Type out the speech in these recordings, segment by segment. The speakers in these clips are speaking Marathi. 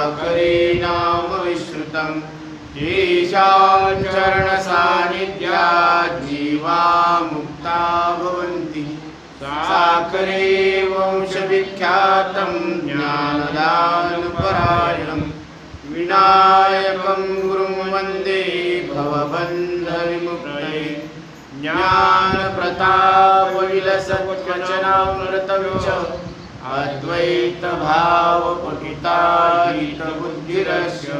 साकरे नाम विश्रुतं येषां चरणसान्निध्यात् जीवा मुक्ता भवन्ति। साकरे वंशविख्यातं ज्ञानदानपरायणं विनायकं गुरुं वन्दे भवबन्धविमुक्तये। ज्ञानप्रतापविलसत्वचनामृतं च अद्वैतभावपठिताहितबुद्धिरस्य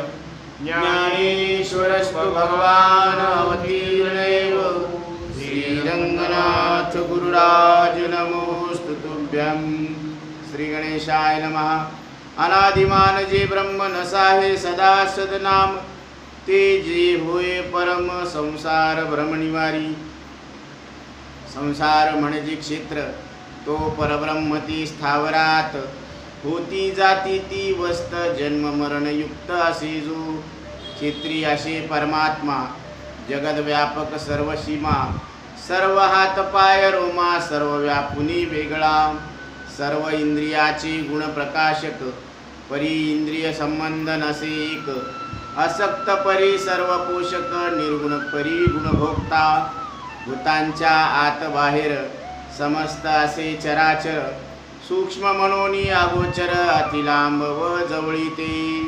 ज्ञानेश्वरस्तु भगवान् अवतीर्णेव। श्रीरङ्गनाथ गुरुराज नमोस्तु तुभ्यं। श्री गणेशाय नमः। अनादिमान जे ब्रह्म नसाहे सदा सदनाम, ते जे होय परम संसार भ्रमनिवारी। संसार म्हणजे क्षेत्र, तो परब्रह्म ती स्थावरात होती जाती ती वस्त जन्म मरण युक्त असे जो क्षेत्री असे परमात्मा। जगद व्यापक सर्व सीमा, सर्व हात पाय रोमा, सर्व व्यापुनी वेगळा। सर्व इंद्रियाचे गुण प्रकाशक, परी इंद्रिय संबंध नसे एक। असक्त परी सर्व पोषक, निर्गुण परी गुणभोक्ता। भूतांच्या आत बाहेर समस्त असे चराचर, सूक्ष्म मनोनी अगोचर अतिलांब व जवळी ते।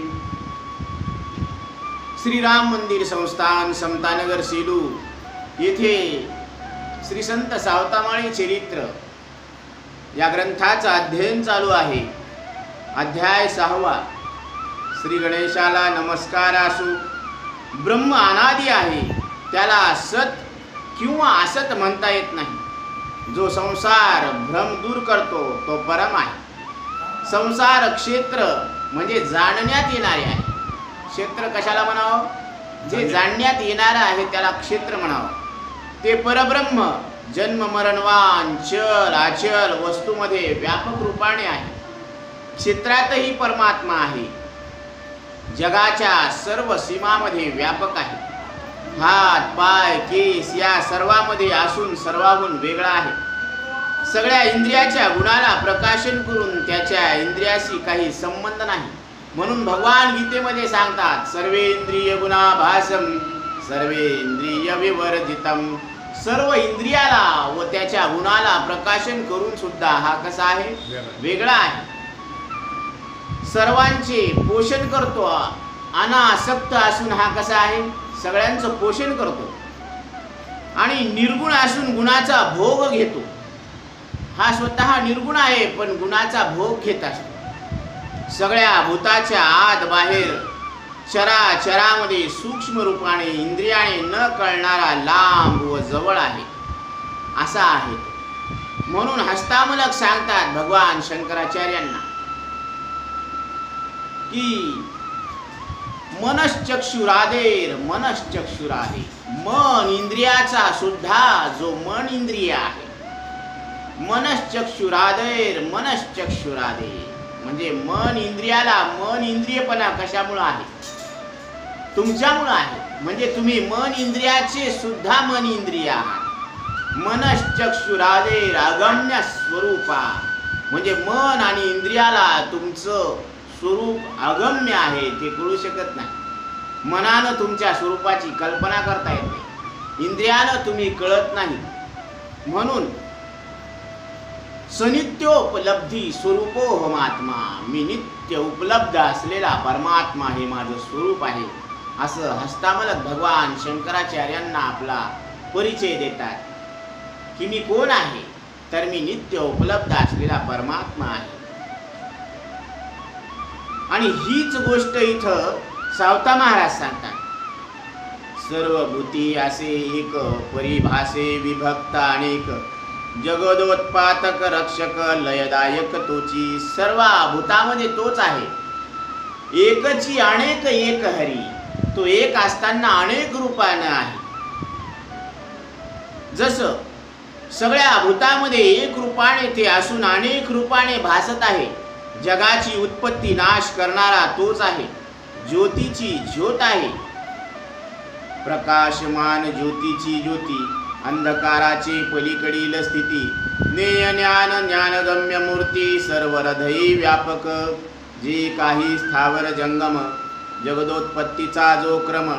श्रीराम मंदिर संस्थान समतानगर सेलू येथे श्री संत सावतामाळी चरित्र या ग्रंथाचं अध्ययन चालू आहे। अध्याय 6वा। श्री गणेशाला नमस्कार असो। ब्रह्म अनादि आहे, त्याला सत किंवा असत म्हणता येत नाही। जो संसार भ्रम दूर करतो तो परम आहे। संसार क्षेत्र म्हणजे जाणण्यात येणारे आहे। क्षेत्र कशाला म्हणावं? जे जाणण्यात येणारं आहे त्याला क्षेत्र म्हणावं। ते परब्रह्म जन्म मरणवान चल अचल वस्तूमध्ये व्यापक रूपाने आहे। क्षेत्रातही परमात्मा आहे। जगाच्या सर्व सीमामध्ये व्यापक आहे। हात पाय केस या सर्वांमध्ये असून सर्वाहून वेगळा आहे। सगळ्या इंद्रियाच्या गुणाला प्रकाशन करून त्याच्या इंद्रियाशी काही संबंध नाही। म्हणून भगवान गीतेमध्ये सांगतात, सर्वेंद्रिय गुणाभासम सर्वेंद्रिय विवर्जितम। सर्व इंद्रियाला व त्याच्या गुणाला प्रकाशन करून सुद्धा हा कसा आहे? वेगळा आहे। सर्वांचे पोषण करतो, अनासक्त असून हा कसा आहे? सगळ्यांचं पोषण करतो। आणि निर्गुण असून गुणाचा भोग घेतो। हा स्वतः निर्गुण आहे पण गुणाचा भोग घेत असतो। सगळ्या भूताच्या आत बाहेर चराचरामध्ये सूक्ष्म रूपाने इंद्रियाने न कळणारा लांब व जवळ आहे असा आहे। म्हणून हस्तामलक सांगतात भगवान शंकराचार्यांना की मनश्चक्षुरादेर मनश्चक्षुरादे। मन इंद्रियाचा सुद्धा जो मन इंद्रिय आहे, मनश्चक्षुरादेर मनश्चक्षुरादे म्हणजे मन इंद्रियाला मन इंद्रियपणा कशामुळे आहे? तुमच्यामुळे आहे। म्हणजे तुम्ही मन इंद्रियाचे सुद्धा मन इंद्रिय आहात। मनश्चक्षुरादेर अगम्य स्वरूपा म्हणजे मन आणि इंद्रियाला तुमचं स्वरूप अगम्य आहे, ते कळू शकत नाही। मनानं तुमच्या स्वरूपाची कल्पना करता येत नाही, इंद्रियानं तुम्ही कळत नाही। म्हणून सनित्योपलब्धी स्वरूपोहम आत्मा, मी नित्य उपलब्ध असलेला परमात्मा हे माझं स्वरूप आहे असं हस्तामलक भगवान शंकराचार्यांना आपला परिचय देतात की मी कोण आहे? तर मी नित्य उपलब्ध असलेला परमात्मा आहे। आणि हीच गोष्ट इथं सावता महाराज सांगतात। सर्व भूती असे एक, परिभाषे विभक्त अनेक, जगदोत्पादक रक्षक लयदायक तोची। सर्व भूतामध्ये तोच आहे, एकची अनेक एक हरी। तो एक असताना अनेक रूपाने आहे। जसं सगळ्या भूतामध्ये एक रूपाने ते असून अनेक रूपाने भासत आहे। जगाची उत्पत्ती नाश करणारा तोच आहे। ज्योतीची ज्योत आहे, प्रकाशमान ज्योतीची ज्योती, अंधकाराचे पलीकडील स्थिती, ज्ञेय ज्ञान ज्ञानगम्य मूर्ती, सर्व हृदयी व्यापक। जे काही स्थावर जंगम जगदोत्पत्तीचा जो क्रम,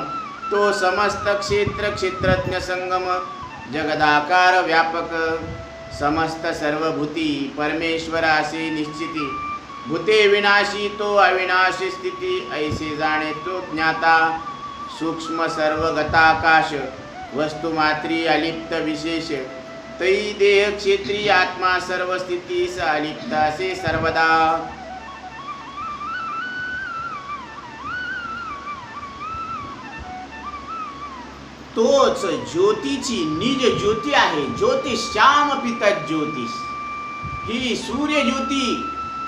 तो समस्त क्षेत्र क्षेत्रज्ञ संगम जगदाकार व्यापक, समस्त सर्वभूती परमेश्वरासे निश्चिती, भूते विनाशी तो अविनाशी स्थिती, ऐसे जाणे तो ज्ञाता, सूक्ष्म सर्वगताकाश वस्तुमात्री अलिप्त विशेष, तै देह क्षेत्री आत्मा सर्व स्थितीस अलिप्त असे सर्वदा. तोच ज्योतीची निज ज्योती आहे. ज्योतिश्याम पितच ज्योतिष, ही सूर्य ज्योती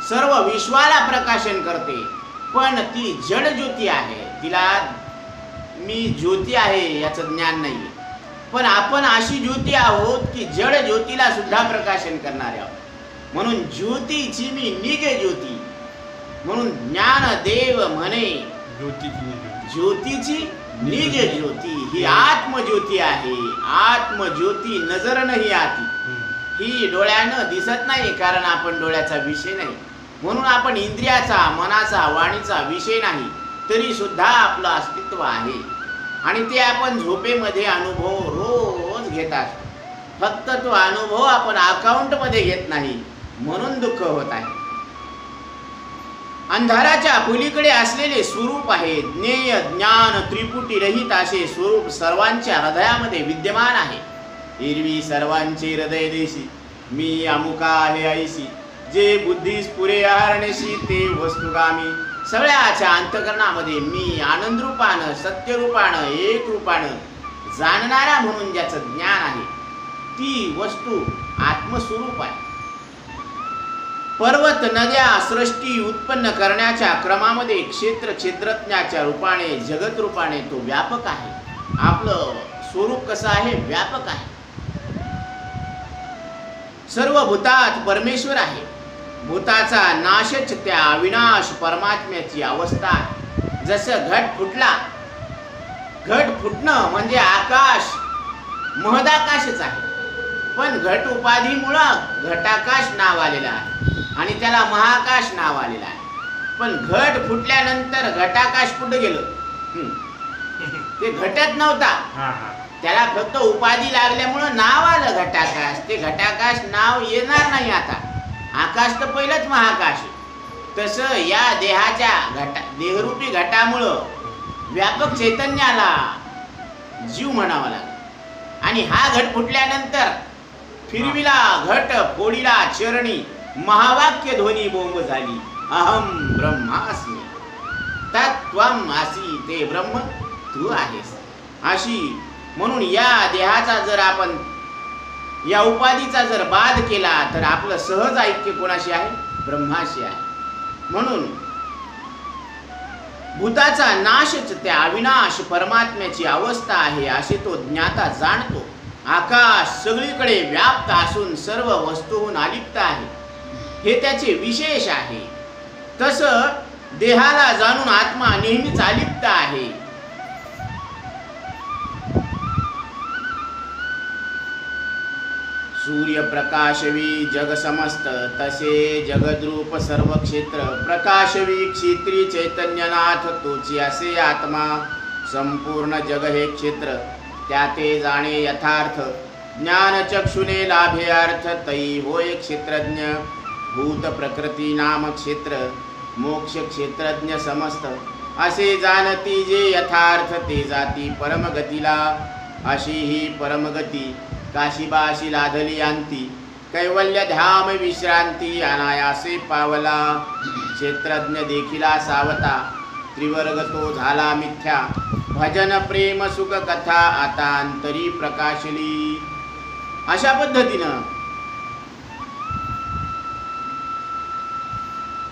सर्व विश्वाला प्रकाशन करते, पण ती जड ज्योती आहे. तिला मी ज्योती आहे याचं ज्ञान नाही, पण आपण अशी ज्योती आहोत की जड ज्योतीला सुद्धा प्रकाशन करणारे आहोत. म्हणून ज्योतीची मी निज ज्योती, म्हणून ज्ञानदेव म्हणे ज्योतीची निज ज्योती, ही आत्मज्योती आहे. आत्मज्योती नजर नाही आती, ही डोळ्यानं दिसत नाही, कारण आपण डोळ्याचा विषय नाही. म्हणून आपण इंद्रियाचा, मनाचा, वाणीचा विषय नाही, तरी सुद्धा आपलं अस्तित्व आहे. आणि ते आपण झोपेमध्ये अनुभव रोज घेत असतो. फक्त तो अनुभव आपण अकाउंटमध्ये घेत नाही, म्हणून दुःख होत आहे. अंधाराच्या पलीकडे असलेले स्वरूप आहे. ज्ञेय ज्ञान त्रिपुटी रहित असे स्वरूप सर्वांच्या हृदयामध्ये विद्यमान आहे. एरवी सर्वांचे हृदय देशी, मी अमुका आहे ऐशी, जे बुद्धीस पुरे आहरणेशी ते वस्तुगामी. सगळ्याच्या अंतकरणामध्ये मी आनंदरूपानं, सत्यरूपानं, एक रूपानं जाणणारा म्हणून ज्याचं ज्ञान आहे, ती वस्तू आत्मस्वरूप आहे. पर्वत नद्या सृष्टी उत्पन्न करण्याच्या क्रमामध्ये क्षेत्र क्षेत्रज्ञाच्या रूपाने, जगत रूपाने तो व्यापक आहे. आपलं स्वरूप कसं आहे? व्यापक आहे. सर्व भूतात परमेश्वर आहे. भूताचा नाशच त्या अविनाश परमात्म्याची अवस्था आहे. जसं घट फुटला, घट फुटणं म्हणजे आकाश महदाकाशच आहे, पण घट उपाधीमुळं घटाकाश नाव आलेलं आहे आणि त्याला महाकाश नाव आलेलं आहे. पण घट फुटल्यानंतर घटाकाश कुठं गेलं? ते घटत नव्हता, त्याला फक्त उपाधी लागल्यामुळं नाव आलं घटाकाश. ते घटाकाश नाव येणार नाही आता. आकाश तर पहिलंच महाकाश आहे. तसं या देहाच्या देहरूपी घटामुळं व्यापक चैतन्याला जीव म्हणावा लागला. आणि हा घट फुटल्यानंतर फिरविला घट फोडीला चरणी, महावाक्य ध्वनी बोंब झाली, अहम ब्रह्मास्मी तत्त्वम असि, ते ब्रह्म तू आहेस अशी. म्हणून या देहाचा जर आपण, या उपाधीचा जर बाध केला तर आपलं सहज ऐक्य कोणाशी आहे? ब्रह्माशी आहे. म्हणून भूताचा नाशच त्या अविनाश परमात्म्याची अवस्था आहे असे तो ज्ञाता जाणतो. आकाश सगळीकडे व्याप्त असून सर्व वस्तूहून अलिप्त आहे, हे त्याचे विशेष आहे. तसं देहाला जाणून आत्मा नेहमीच अलिप्त आहे. सूर्यप्रकाशवी जग समस्त, तसे जगद्रूप सर्व क्षेत्र. प्रकाशवी क्षेत्री चैतन्यनाथ, तोची असे आत्मा. संपूर्ण जग हे क्षेत्र, त्याते जाणे यथार्थ. ज्ञानचक्षुने लाभे अर्थ, तै होय क्षेत्रज्ञ. भूत प्रकृती नाम क्षेत्र, मोक्ष क्षेत्रज्ञ समस्त. असे जाणती जे यथार्थ, ते जाती परमगतीला. अशी ही परमगती काशीबाशी लाधली अंती. कैवल्य धाम विश्रांती, अनायासे पावला. क्षेत्रज्ञ देखिला सावता, त्रिवर्ग तो झाला मिथ्या. भजन प्रेम सुख कथा, आता अंतरी प्रकाशली. अशा पद्धतीनं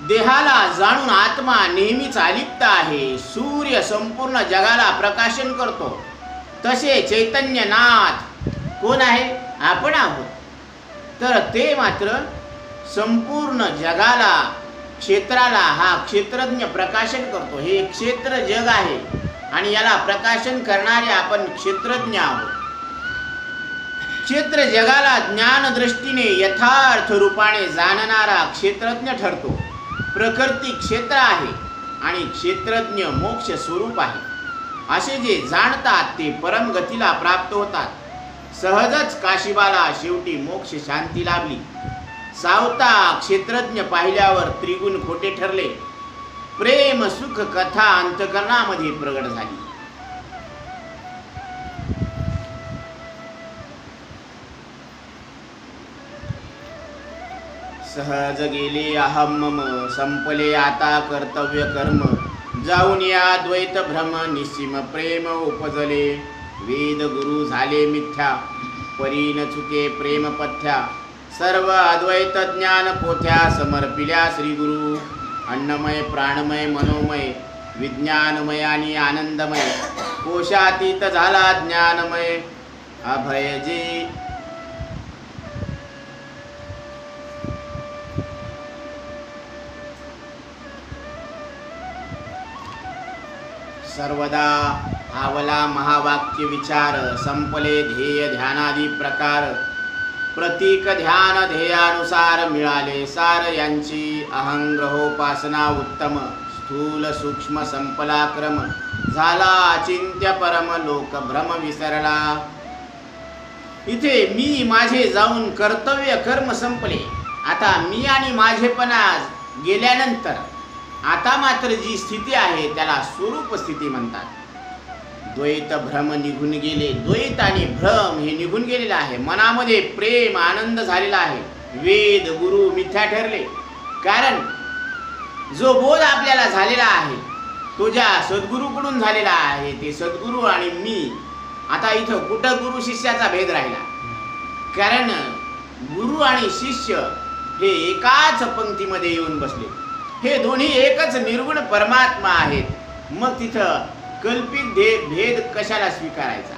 देहाला जाणून आत्मा नेहमीच अलिप्त आहे. सूर्य संपूर्ण जगाला प्रकाशन करतो, तसे चैतन्यनाथ कोण आहे? आपण आहोत. तर ते मात्र संपूर्ण जगाला, क्षेत्राला हा क्षेत्रज्ञ प्रकाशन करतो. हे क्षेत्र जग आहे आणि याला प्रकाशन करणारे आपण क्षेत्रज्ञ आहोत. क्षेत्र जगाला ज्ञान दृष्टीने यथार्थ रूपाने जाणणारा क्षेत्रज्ञ ठरतो. प्रकृती क्षेत्र आहे आणि क्षेत्रज्ञ मोक्ष स्वरूप आहे असे जे जाणतात ते परमगतीला प्राप्त होतात. सहजच काशीबाला शेवटी मोक्ष शांती लाभली. सावता क्षेत्रज्ञ पाहिल्यावर त्रिगुण खोटे ठरले. प्रेम सुख कथा अंतकरणामध्ये प्रगट झाली. सहज गेले अहम मम, संपले आता कर्तव्य कर्म. जाऊन या द्वैत भ्रम, निस्सीम प्रेम उपजले. वेद गुरु झाले मिथ्या, परी न चुके प्रेम पथ्या. सर्व अद्वैत ज्ञान पोथ्या, समर्पिल्या श्री गुरु. अन्नमय प्राणमय मनोमय, विज्ञानमय आणि आनंदमय. कोशातीत झाला ज्ञानमय, अभय जे. सर्वदा आवला महावाक्य विचार. संपले ध्येय ध्यानादी प्रकार. प्रतीक ध्यान ध्येयानुसार मिळाले सार. यांची अहंग्रहोपासना उत्तम. स्थूल सूक्ष्म संपला क्रम. झाला अचिंत्य परम, लोक भ्रम विसरला. इथे मी माझे जाऊन कर्तव्य कर्म संपले. आता मी आणि माझेपणा गेल्यानंतर आता मात्र जी स्थिती आहे त्याला स्वरूप स्थिती म्हणतात. द्वैत भ्रम निघून गेले. द्वैत आणि भ्रम हे निघून गेलेलं आहे. मनामध्ये प्रेम आनंद झालेला आहे. वेद गुरु मिथ्या ठरले. कारण जो बोध आपल्याला झालेला आहे तो ज्या सद्गुरूकडून झालेला आहे ते सद्गुरू आणि मी. आता इथं कुठं गुरु शिष्याचा भेद राहिला. कारण गुरु आणि शिष्य हे एकाच पंक्तीमध्ये येऊन बसले. हे दोन्ही एकच निर्गुण परमात्मा आहेत. मग तिथं कल्पित भेद कशाला स्वीकारायचा.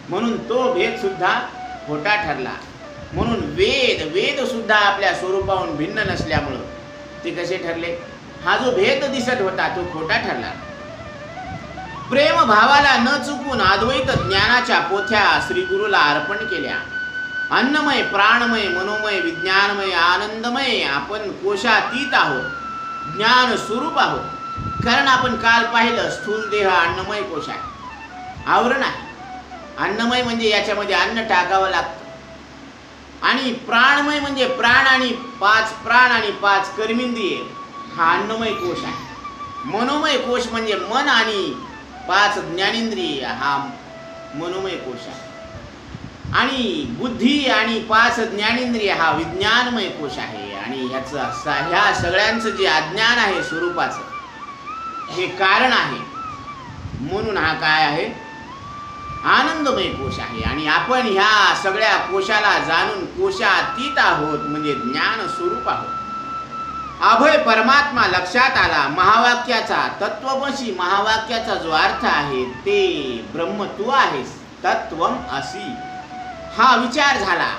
म्हणून तो भेद सुद्धा खोटा ठरला. म्हणून वेद सुद्धा आपल्या स्वरूपाहून भिन्न नसल्यामुळं ते कसे ठरले. हा जो भेद दिसत होता तो खोटा ठरला. प्रेम भावाला न चुकून अद्वैत ज्ञानाच्या पोथ्या श्री गुरुला अर्पण केल्या. अन्नमय प्राणमय मनोमय विज्ञानमय आनंदमय आपण कोशातीत आहोत. ज्ञान स्वरूप आहोत. कारण आपण काल पाहिलं स्थूल देह अन्नमय कोश आहे, आवरण आहे. अन्नमय म्हणजे याच्यामध्ये अन्न टाकावं लागतं. आणि प्राणमय म्हणजे प्राण आणि 5 प्राण आणि 5 कर्मेंद्रिय हा अन्नमय कोश आहे. मनोमय कोश म्हणजे मन आणि 5 ज्ञानेंद्रिय हा मनोमय कोश आहे. आणि बुद्धी आणि 5 ज्ञानेंद्रिय हा विज्ञानमय कोश आहे. आणि ह्या सगळ्यांचं जे अज्ञान आहे स्वरूपाचं हे कारण आहे. म्हणून हा काय आहे आनंदमय कोश आहे. आणि आपण ह्या सगळ्या कोशाला जाणून कोशातीत आहोत म्हणजे ज्ञान स्वरूप आहोत. अभय परमात्मा लक्षात आला. महावाक्याचा तत्वमसी महावाक्याचा जो अर्थ आहे ते ब्रह्म तू आहेस. तत्वम असी हा विचार झाला.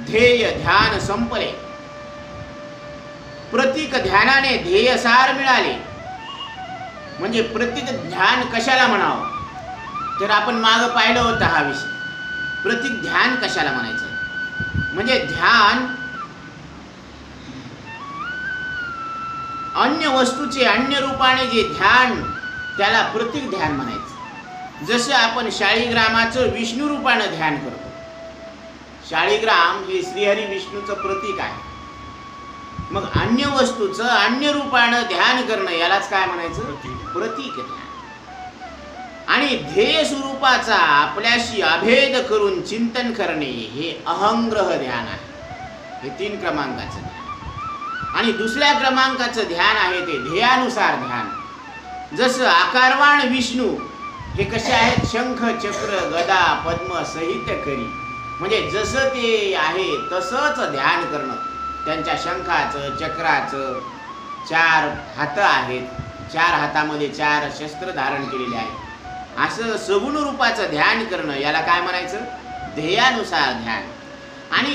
ध्येय ध्यान संपले. प्रतीक ध्यानाने ध्येयसार मिळाले. म्हणजे प्रतीक ध्यान कशाला म्हणावं तर आपण मागं पाहिलं होतं हा विषय. प्रतीक ध्यान कशाला म्हणायचं म्हणजे ध्यान अन्य वस्तूचे अन्य रूपाने जे ध्यान त्याला प्रतीक ध्यान म्हणायचं. जसं आपण शाळीग्रामाचं विष्णू रूपानं ध्यान करतो. शाळीग्राम हे श्रीहरी विष्णूचं प्रतीक आहे. मग अन्य वस्तूचं अन्य रूपानं ध्यान करणं यालाच काय म्हणायचं प्रतीक ध्यान. आणि ध्येय स्वरूपाचा आपल्याशी अभेद करून चिंतन करणे हे अहंग्रह ध्यान आहे. हे 3 क्रमांकाचं ध्यान. आणि दुसऱ्या क्रमांकाचं ध्यान आहे ते ध्येयानुसार ध्यान. जसं आकारवाण विष्णू हे कसे आहेत शंख चक्र गदा पद्म सहित करी. म्हणजे जसं ते आहे तसंच ध्यान करणं. त्यांच्या शंखाचं चक्राचं 4 हात आहेत. 4 हातामध्ये 4 शस्त्र धारण केलेले आहेत. असं सगुण रूपाचं ध्यान करणं याला काय म्हणायचं ध्येयानुसार ध्यान. आणि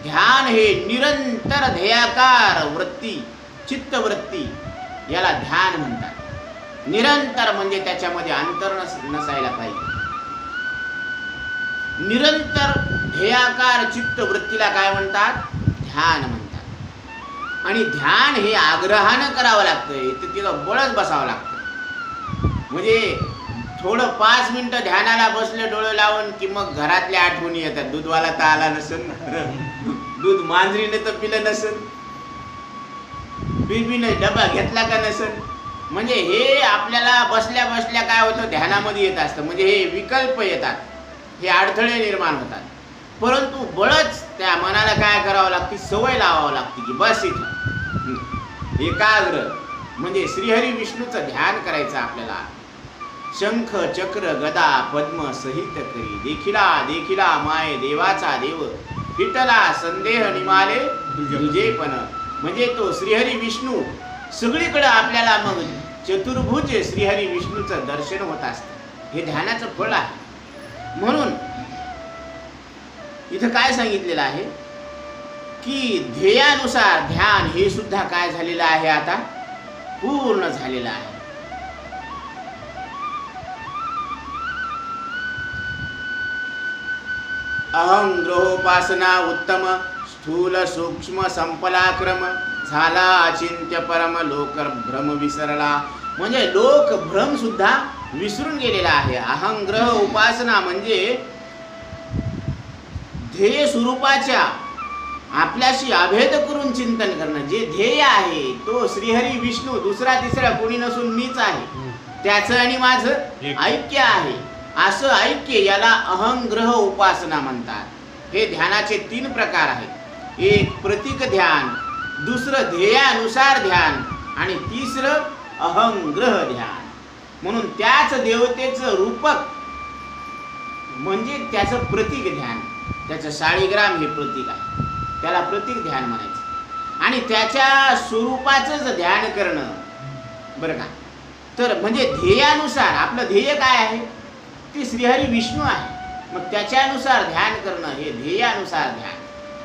ध्यान हे निरंतर ध्येयाकार वृत्ती चित्तवृत्ती याला ध्यान म्हणतात. निरंतर म्हणजे त्याच्यामध्ये अंतर नसायला पाहिजे. निरंतर ध्येयाकार चित्तवृत्तीला काय म्हणतात ध्यान म्हणतात. आणि ध्यान हे आग्रहानं करावं लागतं, तर तिला बळच बसावं लागतं. म्हणजे थोडं 5 मिनिटं ध्यानाला बसले डोळे लावून की मग घरातल्या आठवणी येतात. दूधवाला तर आला नसेल, दूध मांजरीने तर पिलं नसेल, बीबीने डबा घेतला का नसेल. म्हणजे हे आपल्याला बसल्या बसल्या काय होतं, ध्यानामध्ये येत असतं. म्हणजे हे विकल्प येतात, हे अडथळे निर्माण होतात. परंतु बळच त्या मनाला काय करावं लागते, सवय लावावं लागते की बस इथं एकाग्र. म्हणजे श्रीहरी विष्णूचं ध्यान करायचं आपल्याला. शंख चक्र गदा पद्म सहित करी, देखिला देखिला माय देवाचा देव, विठ्ठला संदेह निमाले तुझेपण. म्हणजे तो श्रीहरी विष्णू सगळीकडे आपल्याला मग चतुर्भुज श्रीहरी विष्णूचं दर्शन होत असतं. हे ध्यानाचं फळ आहे. म्हणून इथं काय सांगितलेलं आहे की ध्येयानुसार ध्यान हे सुद्धा काय झालेलं आहे, आता पूर्ण झालेलं आहे. अहं ग्रहोपासना उत्तम, स्थूल सूक्ष्म संपलाक्रम, झाला अचिंत्य परम, लोक भ्रम विसरला. म्हणजे लोक भ्रम सुद्धा विसरून गेलेला आहे. अहं ग्रह उपासना म्हणजे ध्येय स्वरूपाच्या आपल्याशी अभेद करून चिंतन करणं. जे ध्येय आहे तो श्रीहरी विष्णू, दुसरा तिसरा कोणी नसून मीच आहे, त्याचं आणि माझं ऐक्य आहे. असं ऐक्य याला अहंग्रह उपासना म्हणतात. हे ध्यानाचे 3 प्रकार आहेत. एक प्रतीक ध्यान, दुसरं ध्येयानुसार ध्यान आणि तिसरं अहंग्रह ध्यान. म्हणून त्याच देवतेचं रूपक म्हणजे त्याचं प्रतीक ध्यान. त्याचं शाळीग्राम हे प्रतीक आहे, त्याला प्रतीक ध्यान म्हणायचं. आणि त्याच्या स्वरूपाचंच ध्यान करणं, बरं का. तर म्हणजे ध्येयानुसार आपलं ध्येय काय आहे, ते श्रीहरी विष्णू आहे. मग त्याच्यानुसार ध्यान करणं हे ध्येयानुसार ध्यान.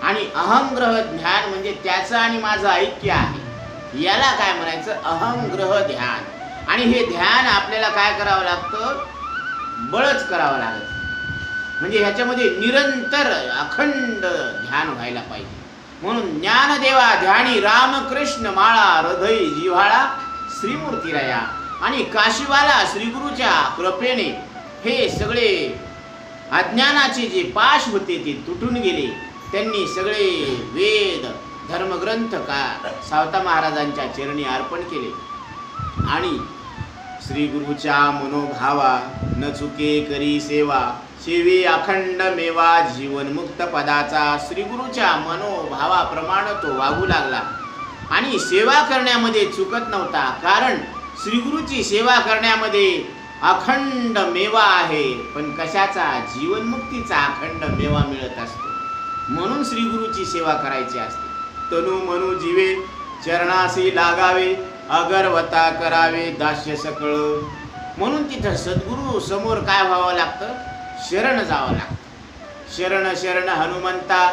आणि अहंग्रह ध्यान म्हणजे त्याचं आणि माझं ऐक्य आहे, याला काय म्हणायचं, अहंग्रह ध्यान. आणि हे ध्यान आपल्याला काय करावं लागतं, बळच करावं लागतं. म्हणजे ह्याच्यामध्ये निरंतर अखंड ध्यान व्हायला पाहिजे. म्हणून ज्ञानदेवा ध्यानी रामकृष्ण माळा, हृदय जिव्हाळा श्रीमूर्तीराया. आणि काशीवाला श्रीगुरूच्या कृपेने हे सगळे अज्ञानाचे जे पाश होते ते तुटून गेले. त्यांनी सगळे वेद धर्मग्रंथ का सावता महाराजांच्या चरणी अर्पण केले. आणि श्रीगुरूच्या मनोभावा न चुके करी सेवा, सेवे अखंड मेवा जीवनमुक्त पदाचा. श्रीगुरूच्या मनोभावाप्रमाणे तो वागू लागला आणि सेवा करण्यामध्ये चुकत नव्हता. कारण श्रीगुरूची सेवा करण्यामध्ये अखंड मेवा आहे. पण कशाचा, जीवनमुक्तीचा अखंड मेवा मिळत असतो. म्हणून श्रीगुरूची सेवा करायची असते. तनु मनु जीवे चरणासी लागावे, अगरवता करावे दास्य सकळ. म्हणून तिथं सद्गुरू समोर काय व्हावं लागतं, शरण जावं लागतं. शरण शरण हनुमंता,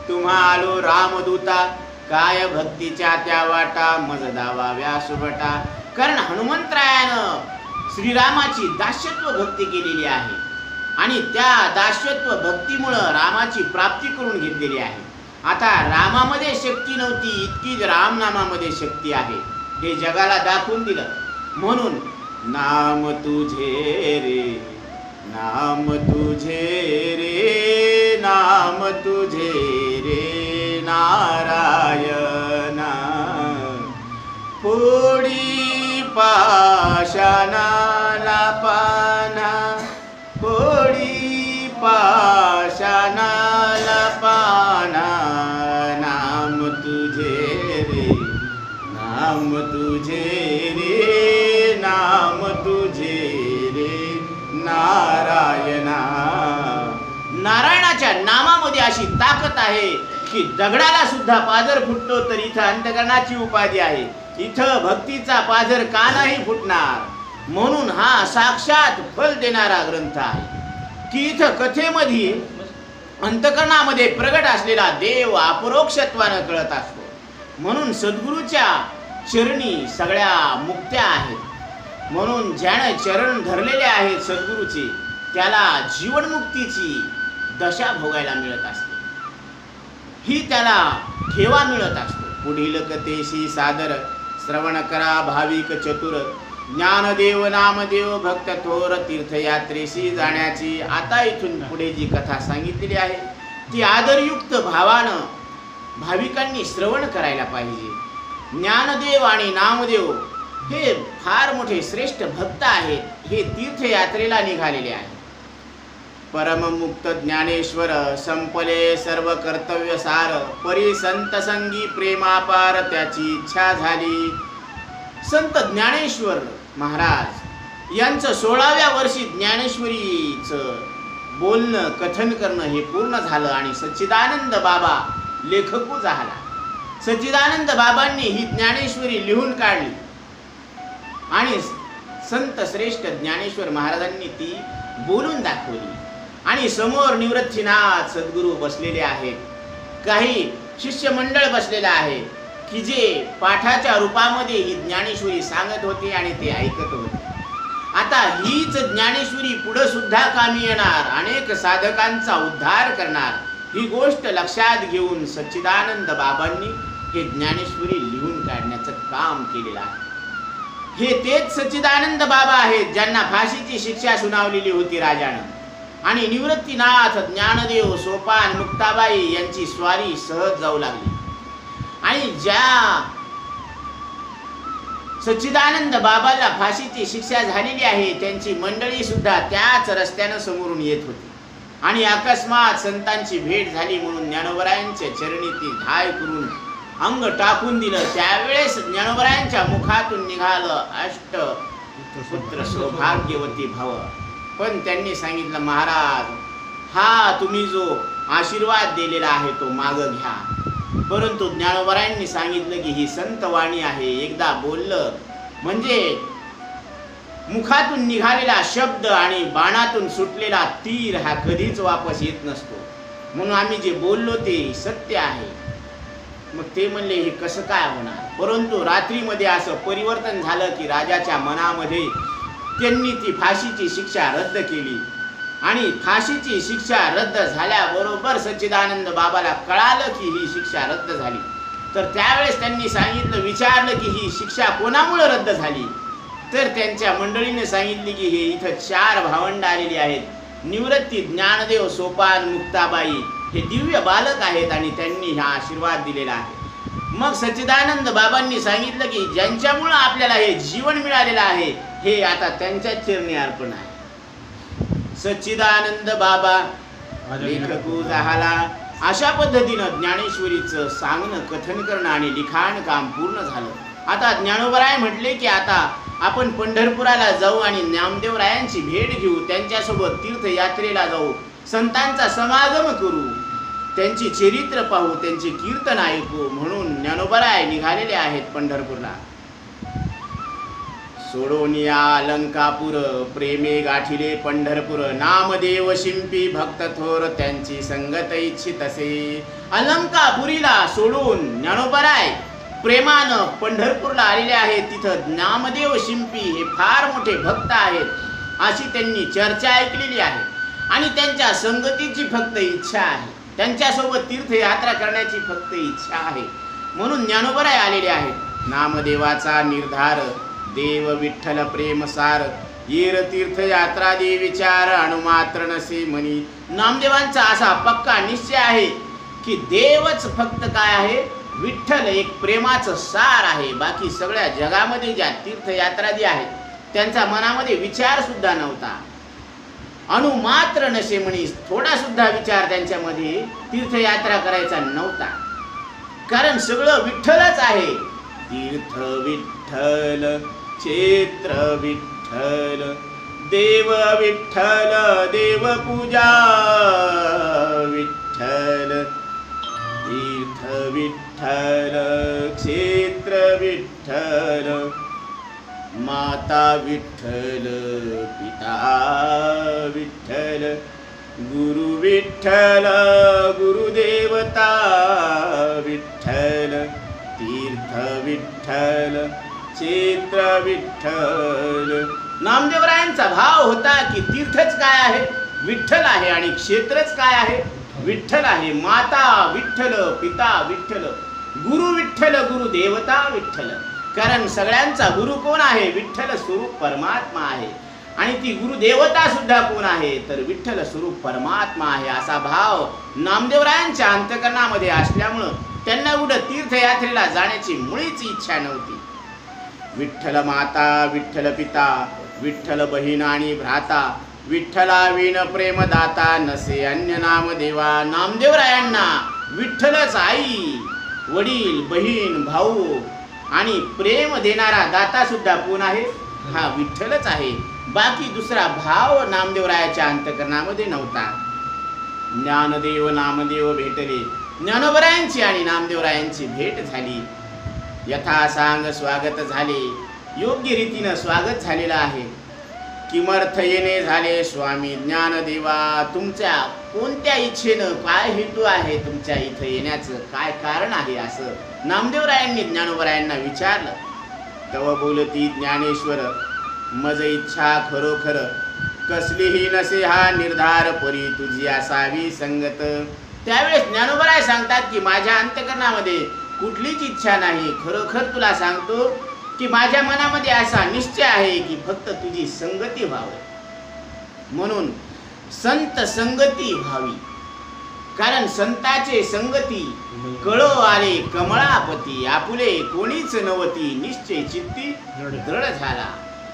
तुम्हा आलो रामदूता, काय भक्तीच्या त्या वाटा, मज दावा व्यासुभटा. कारण हनुमंतरायानं श्रीरामाची दास्यत्व भक्ती केलेली आहे आणि त्या दास्यत्व भक्तीमुळं रामाची प्राप्ती करून घेतलेली आहे. आता रामामध्ये शक्ती नव्हती, इतकीच रामनामामध्ये शक्ती आहे, हे जगाला दाखवून दिलं. म्हणून नाम तुझे रे, नाम तुझे रे, नाम तुझे रे नारायणा. फोडी पाषाणाला पाना, फोडी पाषाणाला पाना. नाम तुझे रे, नाम तुझे रे, नाम तुझे रे नारायणा. नारायणाच्या नामामध्ये अशी ताकद आहे की दगडाला सुद्धा पाझर फुटतो, तर इथं अंतकरणाची उपाधी आहे. इथं भक्तीचा पाझर का नाही फुटणार. म्हणून हा साक्षात फल देणारा ग्रंथ आहे की इथं कथेमध्ये अंतकरणामध्ये प्रगट असलेला देव अपरोक्षत्वानं कळत असतो. म्हणून सद्गुरूच्या चरणी सगळ्या मुक्त्या आहेत. म्हणून ज्याने चरण धरलेले आहेत सद्गुरूचे, त्याला जीवनमुक्तीची दशा भोगायला मिळत असते, ही त्याला ठेवा मिळत असतो. पुढील कथेशी सादर श्रवण करा भाविक चतुर ज्ञानदेव नामदेव भक्त थोर तीर्थयात्रेशी जाण्याची आता इथून पुढे जी कथा सांगितलेली आहे ती आदरयुक्त भावानं भाविकांनी श्रवण करायला पाहिजे। ज्ञानदेव आणि नामदेव हे फार मोठे श्रेष्ठ भक्त आहेत, हे तीर्थयात्रेला निघालेले आहेत। परममुक्त ज्ञानेश्वर संपले सर्व कर्तव्य सार परी संत संगी प्रेमापार त्याची इच्छा झाली। संत ज्ञानेश्वर महाराज यांचं 16व्या वर्षी ज्ञानेश्वरीचं बोलणं कथन करणं हे पूर्ण झालं आणि सच्चिदानंद बाबा लेखकू झाला। सच्चिदानंद बाबांनी ही ज्ञानेश्वरी लिहून काढली आणि संत श्रेष्ठ ज्ञानेश्वर महाराजांनी ती बोलून दाखवली आणि समोर निवृत्तीनाथ सद्गुरू बसलेले आहेत, काही शिष्यमंडळ बसलेलं आहे की जे पाठाच्या रूपामध्ये ही ज्ञानेश्वरी सांगत होते आणि ते ऐकत होते। आता हीच ज्ञानेश्वरी पुढे सुद्धा कामी येणार, अनेक साधकांचा उद्धार करणार, ही गोष्ट लक्षात घेऊन सच्चिदानंद बाबांनी हे ज्ञानेश्वरी लिहून काढण्याचं काम केलेलं आहे। हे तेच सच्चिदानंद बाबा आहेत ज्यांना फाशीची शिक्षा सुनावलेली होती राजानं आणि निवृत्तीनाथ ज्ञानदेव सोपान मुक्ताबाई यांची स्वारी सहज जाऊ लागली आणि ज्या सच्चिदानंद बाबाला फाशीची शिक्षा झालेली आहे त्यांची मंडळी सुद्धा त्याच रस्त्यानं समोरून येत होती आणि अकस्मात संतांची भेट झाली म्हणून ज्ञानोबरायांच्या चरणी ती धाय करून अंग टाकून दिलं। त्यावेळेस ज्ञानोबरायांच्या मुखातून निघालं अष्ट पुत्र सौभाग्यवती भव। पण त्यांनी सांगितलं महाराज हा तुम्ही जो आशीर्वाद दिलेला आहे तो मागं घ्या। परंतु ज्ञानोबरायांनी सांगितलं की ही संतवाणी आहे, एकदा बोललं म्हणजे मुखातून निघालेला शब्द आणि बाणातून सुटलेला तीर हा कधीच वापस येत नसतो, म्हणून आम्ही जे बोललो ते सत्य आहे। मग ते म्हणले हे कसं काय होणार? परंतु रात्रीमध्ये असं परिवर्तन झालं की राजाच्या मनामध्ये त्यांनी ती फाशीची शिक्षा रद्द केली आणि फाशीची शिक्षा रद्द झाल्याबरोबर सच्चिदानंद बाबाला कळालं की ही शिक्षा रद्द झाली। तर त्यावेळेस त्यांनी सांगितलं, विचारलं की ही शिक्षा कोणामुळे रद्द झाली? तर त्यांच्या मंडळीने सांगितले की हे इथं 4 भावंड आलेली आहेत, निवृत्ती ज्ञानदेव सोपान मुक्ताबाई हे दिव्य बालक आहेत आणि त्यांनी हा आशीर्वाद दिलेला आहे। मग सच्चिदानंद बाबांनी सांगितलं की ज्यांच्यामुळे आपल्याला हे जीवन मिळालेलं आहे हे आता त्यांच्याच चरणी अर्पण आहे। सच्चिदानंद बाबा लेखकू झाला। अशा पद्धतीनं ज्ञानेश्वरीचं सांगणं कथन करणं आणि लिखाण काम पूर्ण झालं। आता ज्ञानोबराय म्हटले की आता आपण पंढरपुराला जाऊ आणि नामदेवरायांची भेट घेऊ, त्यांच्यासोबत तीर्थयात्रेला जाऊ, संतांचा समागम करू, त्यांची चरित्र पाहू, त्यांचे कीर्तन ऐकू। म्हणून ज्ञानोबराय निघालेले आहेत पंढरपूरला। सोडोनिया अलंकापूर प्रेमे गाठिले पंढरपूर नामदेव शिंपी भक्त थोर त्यांची संगत इच्छितसे। अलंकापुरीला सोडून ज्ञानोबराय प्रेमानं पंढरपूरला आलेले आहेत। तिथं नामदेव शिंपी हे फार मोठे भक्त आहेत अशी त्यांनी चर्चा ऐकलेली आहे आणि त्यांच्या संगतीची फक्त इच्छा आहे, त्यांच्यासोबत तीर्थयात्रा करण्याची फक्त इच्छा आहे, म्हणून ज्ञानोबराय आलेले आहेत। नामदेवाचा निर्धार देव विठ्ठल प्रेमसार येर तीर्थयात्रा दे विचार अणुमात्र नसे म्हणी। नामदेवांचा असा पक्का निश्चय आहे की देवच फक्त काय आहे, विठ्ठल एक प्रेमाचं सार आहे। बाकी सगळ्या जगामध्ये ज्या तीर्थयात्रा जी आहेत त्यांचा मनामध्ये विचार सुद्धा नव्हता, अणुमात्र नसे म्हणी थोडा सुद्धा विचार त्यांच्यामध्ये तीर्थयात्रा करायचा नव्हता, कारण सगळं विठ्ठलच आहे। तीर्थ विठ्ठल क्षेत्र विठ्ठल देव विठ्ठल देवपूजा विठ्ठल तीर्थ विठ्ठल क्षेत्र विठ्ठल माता विठ्ठल पिता विठ्ठल गुरु विठ्ठल गुरुदेवता विठ्ठल तीर्थ विठ्ठल क्षेत्र विठ्ठल। नामदेवरायांचा भाव होता की तीर्थच काय आहे, विठ्ठल आहे आणि क्षेत्रच काय आहे, विठ्ठल आहे। माता विठ्ठल पिता विठ्ठल गुरु विठ्ठल, गुरु देवता विठ्ठल. कारण सगळ्यांचा गुरु कोण आहे? विठ्ठल स्वरूप परमात्मा आहे. आणि ती गुरुदेवता सुद्धा कोण आहे? तर विठ्ठल स्वरूप परमात्मा आहे. असा भाव नामदेवरायांच्या अंतकरणामध्ये असल्यामुळं त्यांना कुठं तीर्थयात्रेला जाण्याची मुळीच इच्छा नव्हती. विठ्ठल माता, विठ्ठल पिता, विठ्ठल बहीण आणि भ्राता, विठ्ठला विण प्रेमदाता, नसे अन्य नाम देवा. नामदेवरायांना विठ्ठलच आई, वडील, बहीण, भाऊ आणि प्रेम देणारा दाता सुद्धा कोण आहे? हा विठ्ठलच आहे. बाकी दुसरा भाव नामदेवरायाच्या अंतकरणामध्ये नव्हता. ज्ञानदेव नामदेव भेटले. ज्ञानोबरायांची आणि नामदेवरायांची भेट झाली. यथासांग स्वागत झाले. योग्य रीतीनं स्वागत झालेलं आहे. किमर्थ येणे झाले स्वामी ज्ञानदेवा. तुमच्या कोणत्या इच्छेनं, काय हेतू आहे तुमच्या इथं येण्याचं, काय कारण आहे? असं नामदेवरायांनी ज्ञानोबरायांना विचारलं. तव बोलती ज्ञानेश्वर, मज इच्छा खरोखर, कसलीही नसे हा निर्धार, परी तुझी असावी संगत. त्यावेळेस ज्ञानोबराय सांगतात की माझ्या अंतकरणामध्ये कुठलीच इच्छा नाही. खरोखर तुला सांगतो की माझ्या मनामध्ये असा निश्चय आहे की फक्त तुझी संगती व्हावी. म्हणून संत संगती व्हावी. कारण संताचे संगती कळो आले कमळापती, आपुले कोणीच नवती, निश्चय चित्ती दृढ झाला.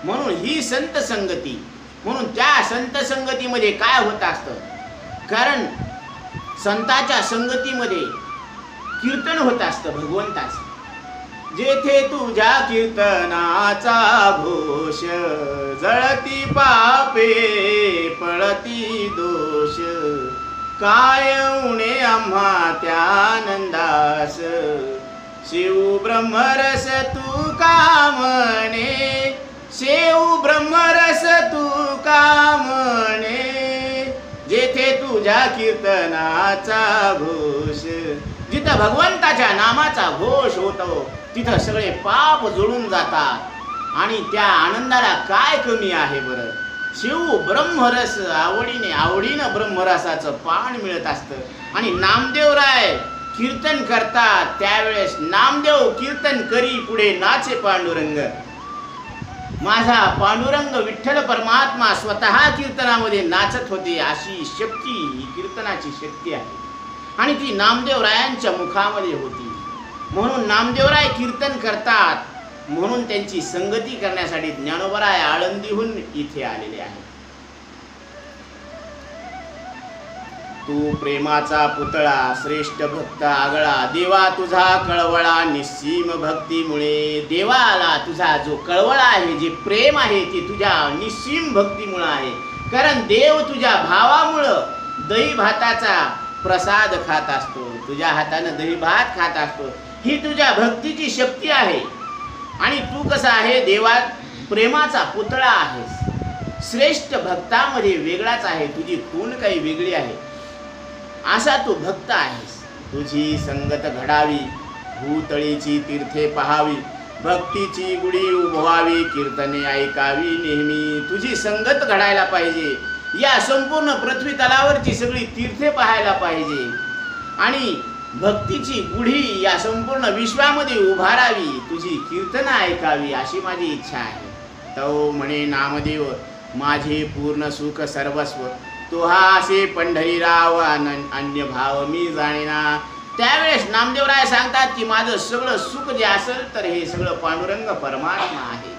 म्हणून ही संत संगती. म्हणून त्या संत संगतीमध्ये काय होत असतं? कारण संताच्या संगतीमध्ये कीर्तन होत असतं भगवंताचं. जेथे तुझ्या कीर्तनाचा घोष, जळती पापे पळती दोष, काय उणे आम्हा त्यानंदास. शिव ब्रह्मरस तू का म्हणे, शिव ब्रह्मरस तू का म्हणे. जेथे तुझ्या कीर्तनाचा घोष, जिथं भगवंताच्या नामाचा घोष होतो तिथं सगळे पाप जुळून जातात आणि त्या आनंदाला काय कमी आहे बरं? शिव ब्रह्मरस, आवडीनं ब्रह्मरसाचं पान मिळत असतं. आणि नामदेवराय कीर्तन करतात त्यावेळेस नामदेव कीर्तन करी पुढे नाचे पांडुरंग. माझा पांडुरंग विठ्ठल परमात्मा स्वतः कीर्तनामध्ये नाचत होते. अशी शक्ती ही कीर्तनाची शक्ती आहे आणि ती नामदेवरायांच्या मुखामध्ये होती. म्हणून नामदेवराय कीर्तन करतात. म्हणून त्यांची संगती करण्यासाठी ज्ञानोबराय आळंदीहून इथे आलेले आहेत. तू प्रेमाचा पुतळा, श्रेष्ठ भक्त आगळा, देवा तुझा कळवळा निस्सीम भक्तीमुळे. देवाला तुझा जो कळवळा आहे, जे प्रेम आहे ते तुझ्या निस्सीम भक्तीमुळे आहे. कारण देव तुझ्या भावामुळं दही भाताचा प्रसाद खात असतो, तुझ्या हातानं दही भात खात असतो. ही तुझ्या भक्तीची शक्ती आहे. आणि तू कसा आहे? देवात प्रेमाचा पुतळा आहेस. श्रेष्ठ भक्तामध्ये वेगळाच आहे. तुझी खूण काही वेगळी आहे. असा तू भक्त आहेस. तुझी संगत घडावी, भूतळीची तीर्थे पहावी, भक्तीची गुढी उभवावी, कीर्तने ऐकावी नेहमी. तुझी संगत घडायला पाहिजे. या संपूर्ण पृथ्वी तलावरची सगळी तीर्थे पाहायला पाहिजे आणि भक्तीची गुढी या संपूर्ण विश्वामध्ये उभारावी, तुझी कीर्तन ऐकावी अशी माझी इच्छा आहे. तो म्हणे नामदेव, माझे पूर्ण सुख सर्वस्व तुहा असे पंढरीराव, अन्य भाव मी जाणेना. त्यावेळेस नामदेवराय सांगतात की माझं सगळं सुख जे असेल तर हे सगळं पांडुरंग परमात्मा आहे.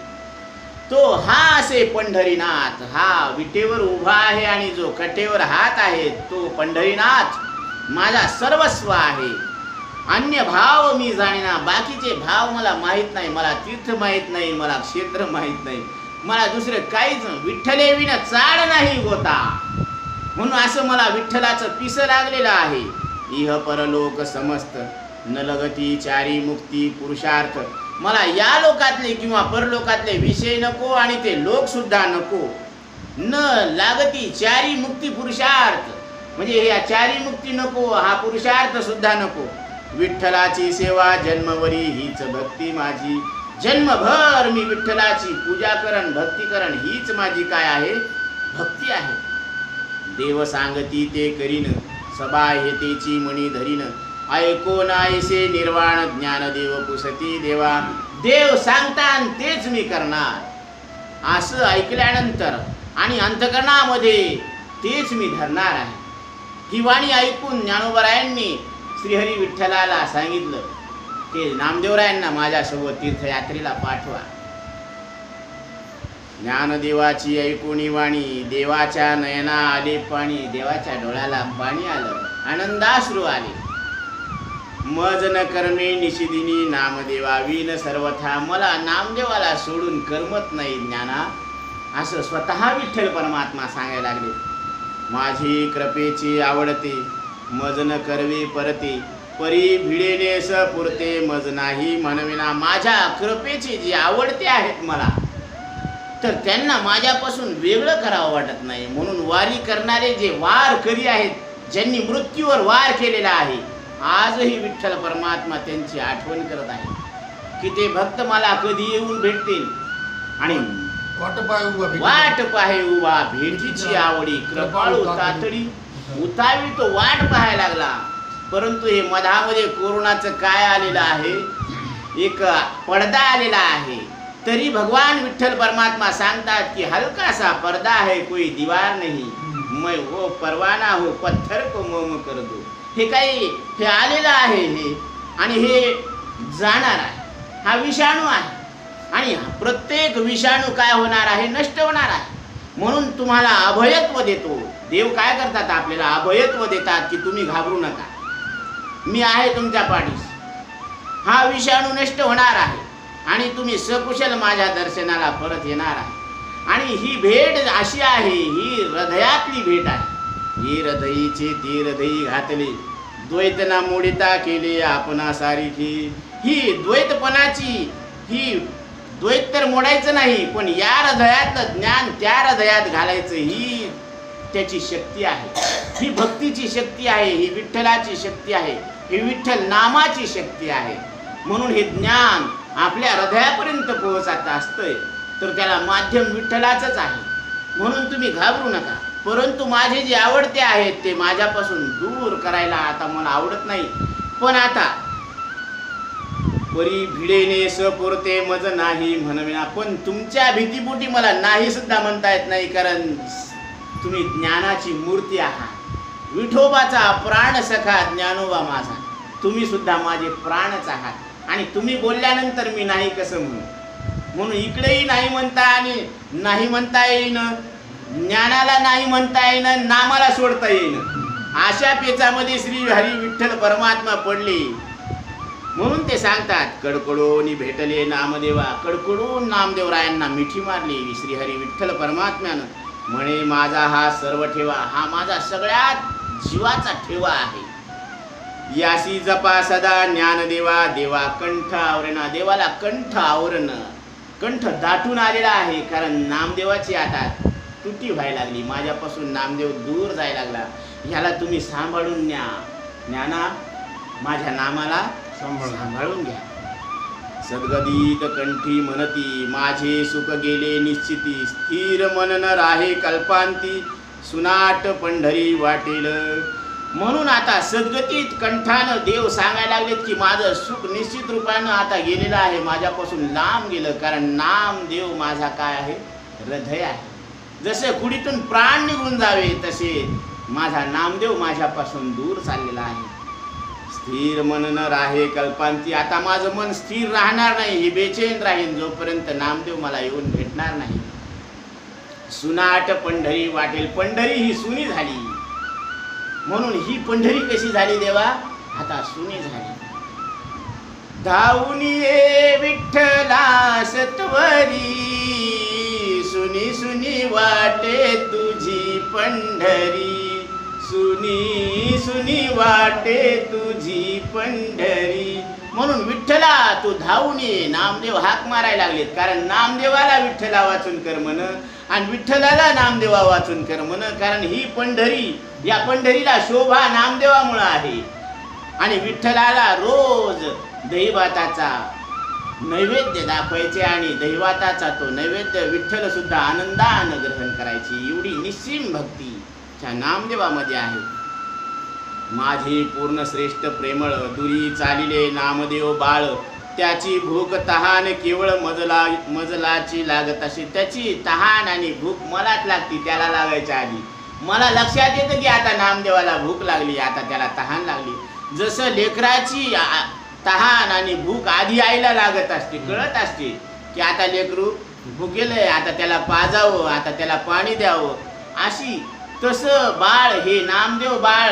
तो हा असे पंढरीनाथ, हा विटेवर उभा आहे आणि जो कटेवर हात आहे तो पंढरीनाथ माझा सर्वस्व आहे. अन्य भाव मी जाणेना. बाकीचे भाव मला माहीत नाही. मला तीर्थ माहीत नाही, मला क्षेत्र माहीत नाही, मला दुसरं काहीच. विठ्ठले विना चाड नाही होता. म्हणून असं मला विठ्ठलाचं पिस लागलेलं आहे. इह परलोक समस्त न लगती चारी मुक्ती पुरुषार्थ. मला या लोकातले किंवा परलोकातले विषय नको आणि ते लोक सुद्धा नको. न लागती चारी मुक्ती पुरुषार्थ, म्हणजे या चारी मुक्ती नको, हा पुरुषार्थ सुद्धा नको. विठ्ठलाची सेवा जन्मवरी हीच भक्ती माझी. जन्मभर मी विठ्ठलाची पूजा करण, भक्ती करण हीच माझी काय आहे? भक्ती आहे. देव सांगती ते करीन, सभा हेतेची मणी धरीन. ऐको नाहीसे निर्वाण ज्ञानदेव पुसती देवा. देव सांगतात तेच मी करणार असं ऐकल्यानंतर आणि अंतकरणामध्ये तेच मी धरणार आहे. ही वाणी ऐकून ज्ञानोबरायांनी श्रीहरी विठ्ठलाला सांगितलं की नामदेवरायांना माझ्यासोबत तीर्थयात्रेला पाठवा. ज्ञानदेवाची ऐकूनी वाणी देवाच्या नयना आले पाणी. देवाच्या डोळ्याला पाणी आलं, आनंदाश्रू आले. मज न कर्मे निशिदिनी नामदेवा विन सर्वथा. मला नामदेवाला सोडून करमत नाही ज्ञाना, असं स्वतः विठ्ठल परमात्मा सांगायला लागले. माझी कृपेची आवडते मज न करवे परते. परी भिडेने स पुरते मज नाही म्हणविना. माझ्या कृपेची जी आवडते आहेत मला, तर त्यांना माझ्यापासून वेगळं करावं वाटत नाही. म्हणून वारी करणारे जे वार करी आहेत, ज्यांनी मृत्यूवर वार केलेला आहे, आजही विठ्ठल परमात्मा त्यांची आठवण करत आहे की ते भक्त मला कधी येऊन भेटतील. आणि वाट पाहे उभा भेटीची आवडी. कृपाळू तातडी उतावी तो वाट पाहायला लागला. परंतु हे मधामध्ये कोरोनाचं काय आलेलं आहे, एक पडदा आलेला आहे. तरी भगवान विठ्ठल परमात्मा सांगतात की हलकासा पर्दा है कोई दीवार नहीं, मैं वो परवाना हो पत्थर को मोम कर दो. हे काही हे आलेलं आहे हे, आणि हे जाणार आहे. हा विषाणू आहे आणि प्रत्येक विषाणू काय होणार आहे, नष्ट होणार आहे. म्हणून तुम्हाला अभयत्व देतो देव. काय करतात, आपल्याला अभयत्व देतात की तुम्ही घाबरू नका, मी आहे तुमच्या पाठीस. हा विषाणू नष्ट होणार आहे आणि तुम्ही सकुशल माझ्या दर्शनाला परत येणार आहे. आणि ही भेट अशी आहे, ही हृदयातली भेट आहे. ही हृदयीचे ती हृदयी घातले, द्वैतना मोडिता केले आपणा सारिखी. ही द्वैतपणाची, ही द्वैत तर मोडायचं नाही, पण या हृदयातलं ज्ञान त्या हृदयात घालायचं, ही त्याची शक्ती आहे. ही भक्तीची शक्ती आहे, ही विठ्ठलाची शक्ती आहे, ही विठ्ठल नामाची शक्ती आहे. म्हणून हे ज्ञान आपल्या हृदयापर्यंत पोहोचत असतंय, तर त्याला माध्यम विठ्ठलाचंच आहे. म्हणून तुम्ही घाबरू नका. परंतु माझे जे आवडते आहेत ते माझ्यापासून दूर करायला आता मला आवडत नाही. पण आता परी भिडेने सपुरते मज नाही म्हणविना. पण तुमच्या भीतीपोटी मला नाही सुद्धा म्हणता येत नाही, कारण तुम्ही ज्ञानाची मूर्ती आहात. विठोबाचा प्राण सखा ज्ञानोबा माझा, तुम्ही सुद्धा माझे प्राणच आहात. आणि तुम्ही बोलल्यानंतर मी नाही कसं म्हणू. म्हणून इकडेही नाही म्हणता आणि नाही म्हणता येईन, ज्ञानाला नाही म्हणता येईन, नामाला सोडता येईन. अशा पेचामध्ये श्री हरी विठ्ठल परमात्मा पडले. म्हणून ते सांगतात कडकडोनी भेटले नामदेवा. कडकडून नामदेवरायांना मिठी मारली श्रीहरी विठ्ठल परमात्म्यानं. म्हणे माझा हा सर्व ठेवा, हा माझा सगळ्यात जीवाचा ठेवा आहे. यासी जपा सदा ज्ञानदेवा. देवा कंठ आवरणा. देवाला कंठ आवरण, कंठ दाटून आलेला आहे, कारण नामदेवाची आता तुटी व्हायला लागली. माझ्यापासून नामदेव दूर जायला लागला. ह्याला तुम्ही सांभाळून न्या. ज्ञाना माझ्या नामाला सांभाळून घ्या. सद्गदित कंठी म्हणती माझे सुख गेले निश्चिती. स्थिर मन न राहे कल्पांती. सुनाट पंढरी वाटेल. म्हणून आता सद्गतीत कंठानं देव सांगायला लागलेत की माझं सुख निश्चित रूपानं आता गेलेलं आहे, माझ्यापासून लांब गेलं. कारण नामदेव माझा काय आहे, हृदय आहे. जसे कुडीतून प्राण निघून जावे तसे माझा नामदेव माझ्यापासून दूर चाललेला आहे. स्थिर मन न राहे कल्पांती. आता माझं मन स्थिर राहणार नाही, हे बेचैन राहीन जोपर्यंत नामदेव मला येऊन भेटणार नाही. सुनाट पंढरी वाटेल. पंढरी ही सुनी झाली. म्हणून ही पंढरी कशी झाली देवा, आता सुनी झाली. धावून ये विठ्ठला सत्वरी. सुनी सुनी वाटे तुझी पंढरी. सुनी सुनी वाटे तुझी पंढरी. म्हणून विठ्ठला तू धावून ये. नामदेव हाक मारायला लागलेत, कारण नामदेवाला विठ्ठला वाचून कर म्हण आणि विठ्ठलाला नामदेवा वाचून कर म्हण. कारण ही पंढरी, या पंढरीला शोभा नामदेवामुळे आहे. आणि विठ्ठलाला रोज दहीभाताचा नैवेद्य दाखवायचे आणि दहीभाताचा तो नैवेद्य विठ्ठल सुद्धा आनंदानं ग्रहण करायची. एवढी निस्सीम भक्ती त्या नामदेवामध्ये आहे. माझी पूर्ण श्रेष्ठ प्रेमळ दुरी चालिले नामदेव बाळ, त्याची भूक तहान केवळ मजलाची लागत असे. त्याची तहान आणि भूक मलाच लागती, त्याला लागायच्या आधी. मला लक्षात येतं की आता नामदेवाला भूक लागली, आता त्याला तहान लागली. जसं लेकराची तहान आणि भूक आधी आईला लागत असते, कळत असते की आता लेकरू भुकेलंय, आता त्याला पाजावं, आता त्याला पाणी द्यावं. अशी तसं बाळ, हे नामदेव बाळ,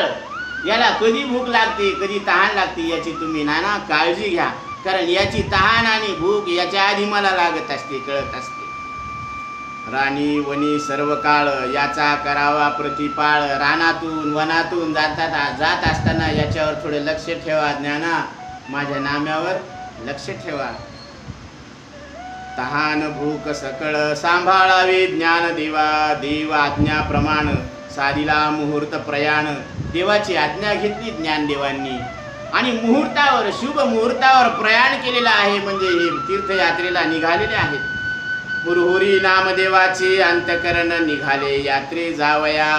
याला कधी भूक लागते, कधी तहान लागते, याची तुम्ही नाना काळजी घ्या. कारण याची तहान आणि भूक याच्या आधी मला लागत असते, कळत असते. राणी वनी सर्व काळ याचा करावा प्रतिपाळ. रानातून वनातून जात असताना याच्यावर थोडं लक्ष ठेवा. ज्ञाना, माझ्या नाम्यावर लक्ष ठेवा. तहान भूक सकळ सांभाळावे ज्ञान देवा. देव आज्ञा प्रमाण साधिला मुहूर्त प्रयाण. देवाची आज्ञा घेतली ज्ञानदेवांनी आणि मुहूर्तावर, शुभ मुहूर्तावर प्रयाण केलेलं आहे. म्हणजे हे तीर्थयात्रेला निघालेले आहेत. हुरहुरी नामदेवाचे अंतकरण निघाले यात्रे जावया.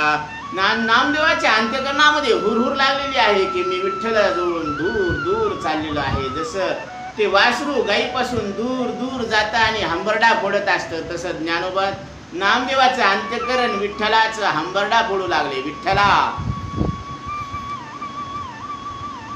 नामदेवाच्या अंतकरणामध्ये हुरहुर लागलेली आहे की मी विठ्ठलाजवळून दूर दूर चाललेलो आहे. जसं ते वासरू गाईपासून दूर दूर जातं आणि हंबरडा फोडत असतं, तसं ज्ञानोबा नामदेवाचं अंतकरण विठ्ठलाचं हंबरडा फोडू लागले. विठ्ठला,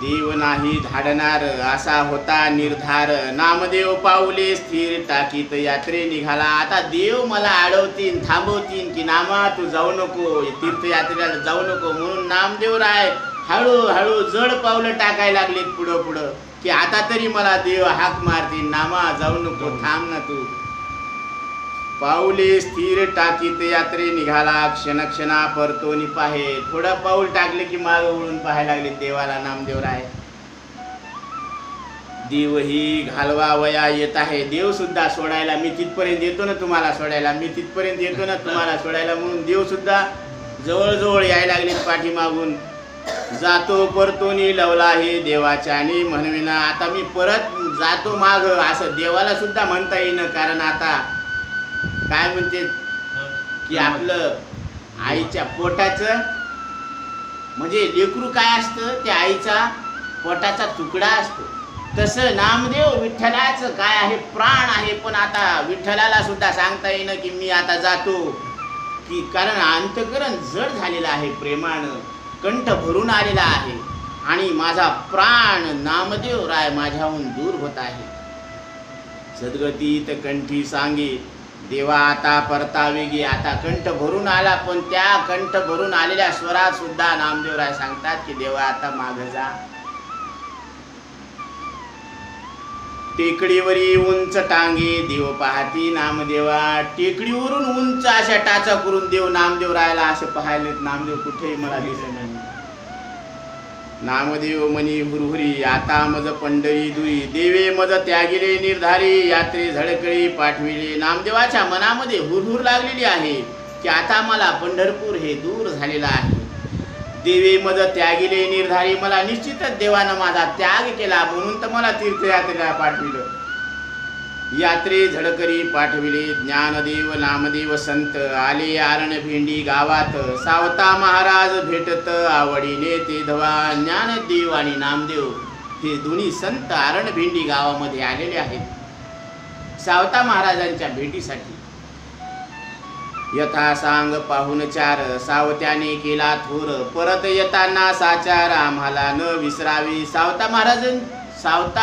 देव नाही धाडणार असा होता निर्धार. नामदेव पाऊले स्थिर टाकीत यात्रे निघाला. आता देव मला अडवतीन, थांबवतीन की नामा तू जाऊ नको, तीर्थयात्रेला जाऊ नको. म्हणून नामदेव राय हळूहळू जड पावलं टाकायला लागलेत पुढं पुढं की आता तरी मला देव हाक मारतील, नामा जाऊ नको, थांब ना तू. पाऊले स्थिर टाकीत यात्रे निघाला. क्षणक्षणा परतोनी पाहे. थोडं पाऊल टाकले की माग वळून पाहायला लागले देवाला नामदेवराय. देवही घालवावया येत आहे. देव सुद्धा सोडायला, मी तिथपर्यंत येतो ना तुम्हाला सोडायला, मी तिथपर्यंत येतो ना तुम्हाला सोडायला, म्हणून देव सुद्धा जवळजवळ यायला लागले पाठीमागून. जातो परतोनी लवला हे देवाच्या आणि म्हणविना. आता मी परत जातो माग असं देवाला सुद्धा म्हणता येईन. कारण आता काय म्हणते की आपलं आईच्या पोटाचं, म्हणजे लेकरू काय असतं, त्या आईचा पोटाचा तुकडा असतो. तसं नामदेव विठ्ठलाचं काय आहे, प्राण आहे. पण आता विठ्ठलाला सुद्धा सांगता येईन की मी आता जातो, की कारण अंतकरण जड झालेलं आहे, प्रेमानं कंठ भरून आलेला आहे आणि माझा प्राण नामदेव राय माझ्याहून दूर होत आहे. सद्गतीत कंठी सांगे देवा आता परतावे गे. आता कंठ भरून आला, पण त्या कंठ भरून आलेल्या स्वरात सुद्धा नामदेवराय सांगतात की देवा आता माग जा. टेकडीवरी उंच टांगे देव पाहती नामदेवा. टेकडीवरून उंच अशा टाचा करून देव नामदेवरायला असे पाहायलेत. नामदेव कुठेही मला दिसत नाही. नामदेव मनी हुरहुरी आता मज पंढरी दुई. देवे मज त्यागिले निर्धारी यात्रे झळकळी पाठविले. नामदेवाच्या मनामध्ये हुरहुर लागलेली आहे की आता मला पंढरपूर हे दूर झालेलं आहे. देवे मज त्यागिले निर्धारी. मला निश्चितच देवानं माझा त्याग केला, म्हणून तर मला तीर्थयात्रेला पाठविलं. यात्रे झळकरी पाठविले. ज्ञानदेव नामदेव संत आले आरण भेंडी गावात. सावता महाराज भेटत आवडीने ते धवा. ज्ञानदेव आणि नामदेव हे दोन्ही संत आरण भेंडी गावामध्ये आलेले आहेत सावता महाराजांच्या भेटीसाठी. यथा सांग पाहून चार सावत्याने केला थोर. परत येताना साचार आम्हाला न विसरावी. सावता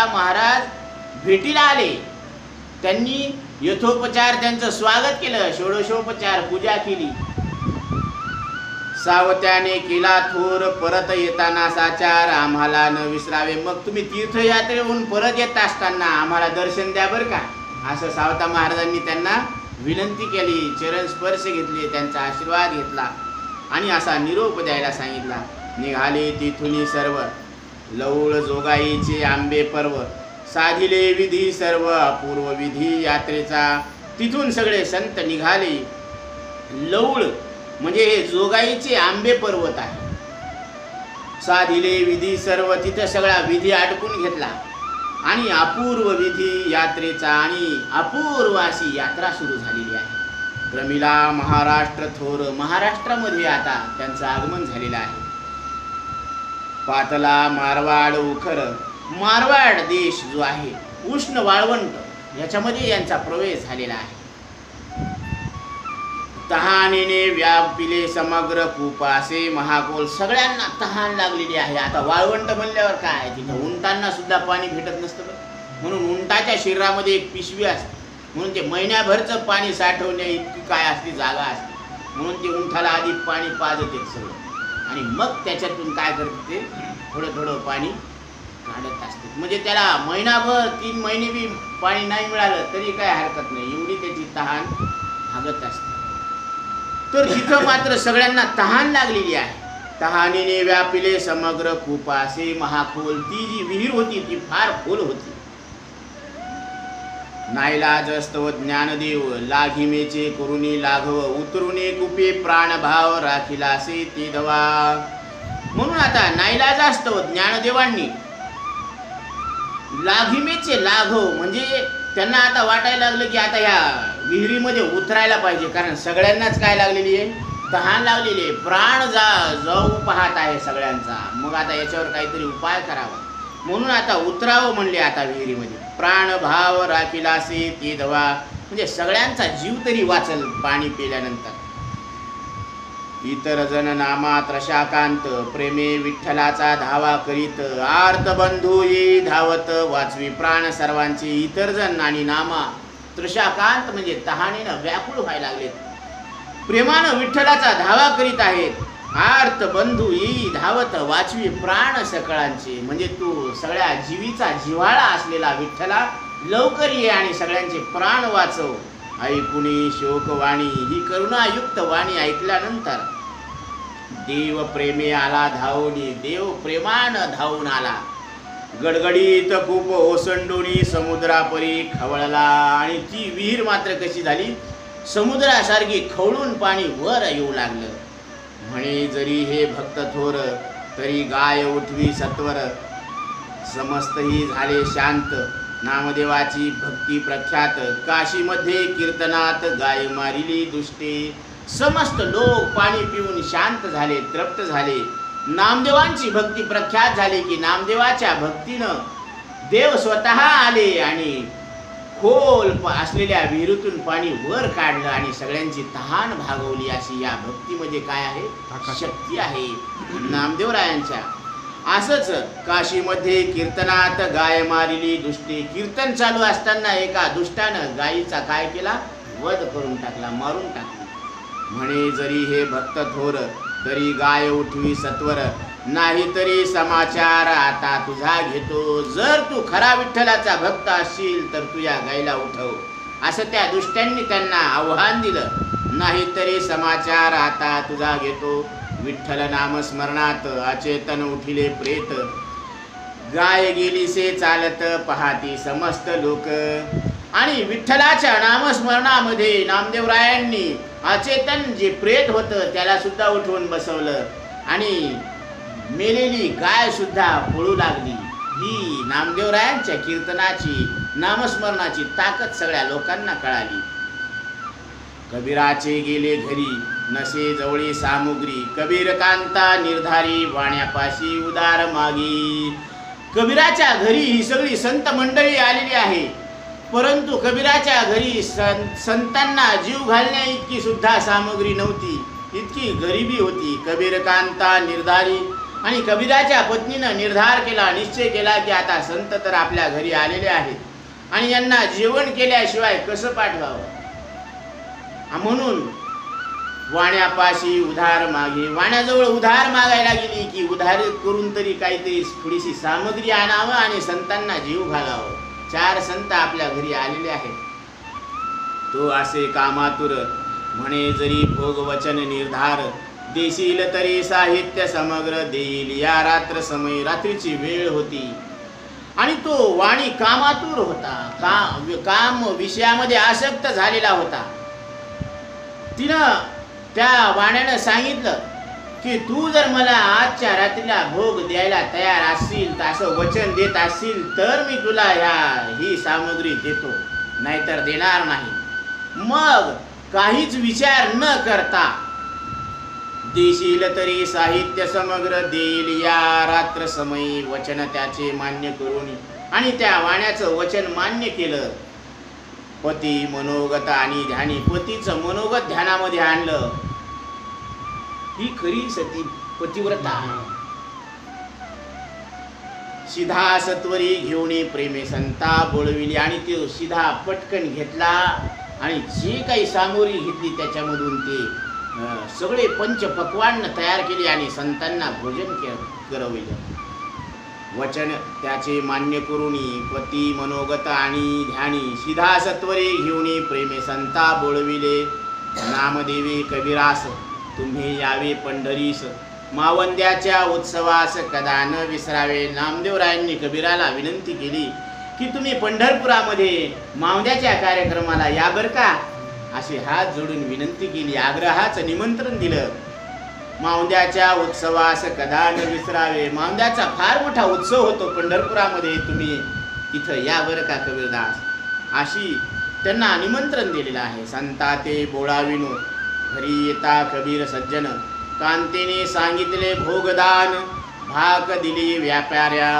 महाराज भेटीला आले. त्यांनी यथोपचार त्यांचं स्वागत केलं, षोडशोपचार पूजा केली. सावत्याने केला थोर परत येताना साचार आम्हाला न विसरावे. मग तुम्ही तीर्थयात्रेहून परत येत असताना आम्हाला दर्शन द्या बरं का, असं सावता महाराजांनी त्यांना विनंती केली. चरण स्पर्श घेतले, त्यांचा आशीर्वाद घेतला आणि असा निरोप द्यायला सांगितला. निघाले तिथून सर्व लवळ जोगाईचे आंबे पर्व. साधिले विधी सर्व अपूर्व विधी यात्रेचा. तिथून सगळे संत निघाले. लवळ म्हणजे हे जोगाईचे आंबे पर्वत आहे. साधिले विधी सर्व, तिथं सगळा विधी आटपून घेतला आणि अपूर्व विधी यात्रेचा आणि अपूर्व अशी यात्रा सुरू झालेली आहे. क्रमिला महाराष्ट्र थोर. महाराष्ट्रामध्ये आता त्यांचं आगमन झालेलं आहे. पातला मारवाड उखर. मारवाड देश जो आहे उष्ण वाळवंट याच्यामध्ये यांचा प्रवेश झालेला आहे. तहानेने व्यापिले समग्र कुपासे महाकोल. सगळ्यांना तहान लागलेली आहे. आता वाळवंट म्हणल्यावर काय, तिथं उंटांना सुद्धा पाणी भेटत नसतं बरं. म्हणून उंटाच्या शरीरामध्ये एक पिशवी असते, म्हणून ते महिन्याभरचं पाणी साठवण्या इतकी काय असते जागा असते. म्हणून ते उंटाला आधी पाणी पाजते सगळं आणि मग त्याच्यातून काय करते ते थोडं थोडं पाणी काढत असते. म्हणजे त्याला महिनाभर 3 महिने बी पाणी नाही मिळालं तरी काय हरकत नाही, एवढी त्याची तहान भागत असते. तर तिथं मात्र सगळ्यांना तहान लागलेली आहे. तहानेने व्यापिले समग्र कुपासे महाखोल. ती जी विहीर होती ती फार खोल होती. नाईलाज स्तव ज्ञानदेव लाघिमेचे करुणी लाघव. उतरुने कुपे प्राणभाव राखिलासे ते धवा. म्हणून आता नाईलाजास्तव ज्ञानदेवांनी लाघिमेचे लाघव म्हणजे त्यांना आता वाटायला लागलं की आता या विहिरीमध्ये उतरायला पाहिजे, कारण सगळ्यांनाच काय लागलेली आहे, तहान लागलेली आहे. प्राण जाऊ पाहत आहे सगळ्यांचा. मग आता याच्यावर काहीतरी उपाय करावा म्हणून आता उतरावं म्हणले आता विहिरीमध्ये. प्राणभाव राखिलासे ते धवा म्हणजे सगळ्यांचा जीव तरी वाचल पाणी पिल्यानंतर. इतर जन नामा त्रशाकांत प्रेमे विठ्ठलाचा धावा करीत. आर्त बंधू ये धावत वाचवी प्राण सर्वांचे. इतर जण आणि नामा त्रशाकांत म्हणजे तहानेनं व्याकुळ व्हायला लागलेत, प्रेमानं विठ्ठलाचा धावा करीत आहेत. आर्त बंधू येई धावत वाचवी प्राण सकळांचे म्हणजे तू सगळ्या जीवीचा जिव्हाळा असलेला विठ्ठला लवकर ये आणि सगळ्यांचे प्राण वाचव. ऐकुनी शोकवाणी ही करुणायुक्त वाणी ऐकल्यानंतर देव प्रेमे आला धावणी. देव प्रेमानं धावून आला. गडगडीत खूप ओसंडोनी समुद्रापरी खवळला. आणि ती विहीर मात्र कशी झाली, समुद्रासारखी खवळून पाणी वर येऊ लागलं. म्हणे जरी हे भक्त थोर तरी गाय उठवी सत्वर. समस्तही झाले शांत नामदेवाची भक्ती प्रख्यात. काशीमध्ये कीर्तनात गाय मारिली दुष्टे. समस्त लोक पाणी पिऊन शांत झाले, तृप्त झाले. नामदेवांची भक्ती प्रख्यात झाली की नामदेवाच्या भक्तीनं देव स्वतः आले आणि खोल असलेल्या विहिरीतून पाणी वर काढलं आणि सगळ्यांची तहान भागवली. अशी या भक्तीमध्ये काय आहे, शक्ती आहे नामदेवरायांच्या. असंच काशीमध्ये कीर्तनात गाय मारिली दुष्टी. कीर्तन चालू असताना एका दुष्टानं गायीचा काय केला, वध करून टाकला, मारून टाकला. म्हणे जरी हे भक्त थोर तरी गाय उठवी सत्वर. नाही तरी समाचार आता तुझा घेतो. जर तू खरा विठ्ठलाचा भक्त असशील तर तू या गायीला उठव, असं त्या दुष्टांनी त्यांना आव्हान दिलं. नाहीतरी समाचार आता तुझा घेतो. विठ्ठल नामस्मरणात अचेतन उठिले प्रेत. गाय गेलीसे चालत पाहती समस्त लोक. आणि विठ्ठलाच्या नामस्मरणामध्ये नामदेवरायांनी अचेतन जे प्रेत होतं त्याला सुद्धा उठवून बसवलं आणि मेलेली गाय सुद्धा पळू लागली. ही नामदेवरायांच्या कीर्तनाची नामस्मरणाची ताकद सगळ्या लोकांना कळाली. कबीराचे गेले घरी नसे जवळी सामुग्री. कबीर कांता निर्धारी वाण्यापाशी उदार मागी. कबीराच्या घरी ही सगळी संत मंडळी आलेली आहे, परंतु कबीराच्या घरी संतांना जीव घालण्या इतकी सुद्धा सामग्री नव्हती, इतकी गरिबी होती. कबीर कांता निर्धारी आणि कबीराच्या पत्नीनं निर्धार केला, निश्चय केला की आता संत तर आपल्या घरी आलेले आहेत आणि यांना जेवण केल्याशिवाय कसं पाठवावं. म्हणून वाण्यापाशी उधार मागे. वाण्याजवळ उधार मागायला गेली की उधार करून तरी काहीतरी थोडीशी सामग्री आणावं आणि संतांना जीव घालावं. 4 संत आपल्या घरी आलेले आहेत. तो असे कामातुर म्हणे जरी भोग वचन निर्धार. देशील तरी साहित्य समग्र देईल. या रात्र समय रात्रीची वेळ होती आणि तो वाणी कामातुर होता, काम विषयामध्ये आसक्त झालेला होता. तिनं त्या वाण्यानं सांगितलं की तू जर मला आजच्या रात्रीला भोग द्यायला तयार असशील तर असं वचन देत असशील तर मी तुला ही सामग्री देतो, नाहीतर देणार नाही. मग काहीच विचार न करता देशील तरी साहित्य समग्र देईल या रात्र समयी वचन त्याचे मान्य करून. आणि त्या वाण्याचं वचन मान्य केलं. पती मनोगत आणि ध्यानी, पतीचं मनोगत ध्यानामध्ये आणलं. ही खरी सती पतिव्रता. सिधा सत्वरी घेऊन प्रेमे संता बोलविली. आणि तो सिधा पटकन घेतला आणि जे काही सामोरी घेतली त्याच्यामधून ते सगळे पंचपक्वान्न तयार केले आणि संतांना भोजन करविलं. वचन त्याचे मान्य करुणी पती मनोगत आणि ध्यानी सिधा सत्वरे घेऊन प्रेमे संता बोलविले. नामदेवे कबीरास तुम्ही यावे पंढरीस, मावंद्याच्या उत्सवास कदा न विसरावे. नामदेवरायांनी कबीराला विनंती केली की तुम्ही पंढरपुरामध्ये मावंद्याच्या कार्यक्रमाला या बर का, अशी हात जोडून विनंती केली. आग्रहाचं निमंत्रण दिलं. मावंद्याच्या उत्सवास कदा न विसरावे. मावंद्याचा फार मोठा उत्सव होतो पंढरपुरामध्ये, तुम्ही तिथं या बर का कबीरदास, अशी त्यांना निमंत्रण दिलेलं आहे. संता ते बोळाविनो घरी येता कबीर सज्जन, कांतेने सांगितले भोगदान भाग दिली व्यापाऱ्या.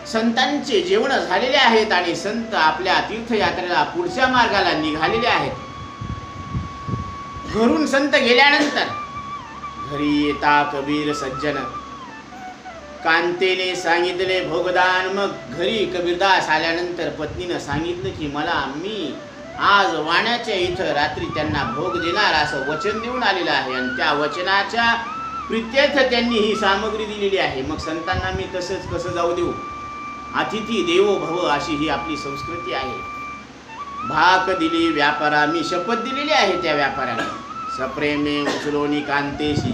संतांचे जेवण झालेले आहेत आणि संत आपल्या तीर्थयात्रेला पुढच्या मार्गाला निघालेले आहेत. घरून संत गेल्यानंतर घरी येता कबीर सज्जन, कांतेने सांगितले भोगदान. मग घरी कबीरदास आल्यानंतर पत्नीनं सांगितलं की मी आज वाण्याच्या इथं रात्री त्यांना भोग देणार असं वचन देऊन आलेलं आहे आणि त्या वचनाच्या प्रित्यर्थ त्यांनी ही सामग्री दिलेली आहे. मग संतांना मी तसंच कसं जाऊ देऊ? अतिथी देवो भव अशी ही आपली संस्कृती आहे. भाक दिली व्यापारा, मी शपथ दिलेली आहे त्या व्यापाऱ्याला. सप्रेमे उचलोनी कांतेशी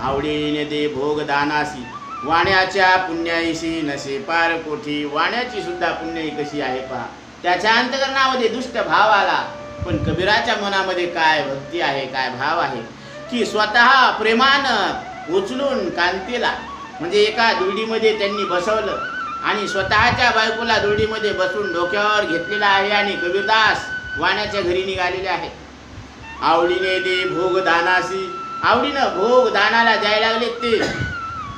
आवडीने दे भोगदानासी, वाण्याच्या पुण्याईशी नसे पार कोठी. वाण्याची सुद्धा पुण्याई कशी आहे पहा. त्याच्या अंतकरणामध्ये दुष्ट भाव आला, पण कबीराच्या मनामध्ये काय भक्ती आहे, काय भाव आहे की स्वतः प्रेमानं उचलून कांतेला म्हणजे एका दुर्डीमध्ये त्यांनी बसवलं आणि स्वतःच्या बायकोला दुर्डीमध्ये बसून डोक्यावर घेतलेला आहे आणि कबीरदास वाण्याच्या घरी निघालेले आहे. आवडीने दे भोगदानासी, आवडीनं भोग दानाला द्यायला लागले ते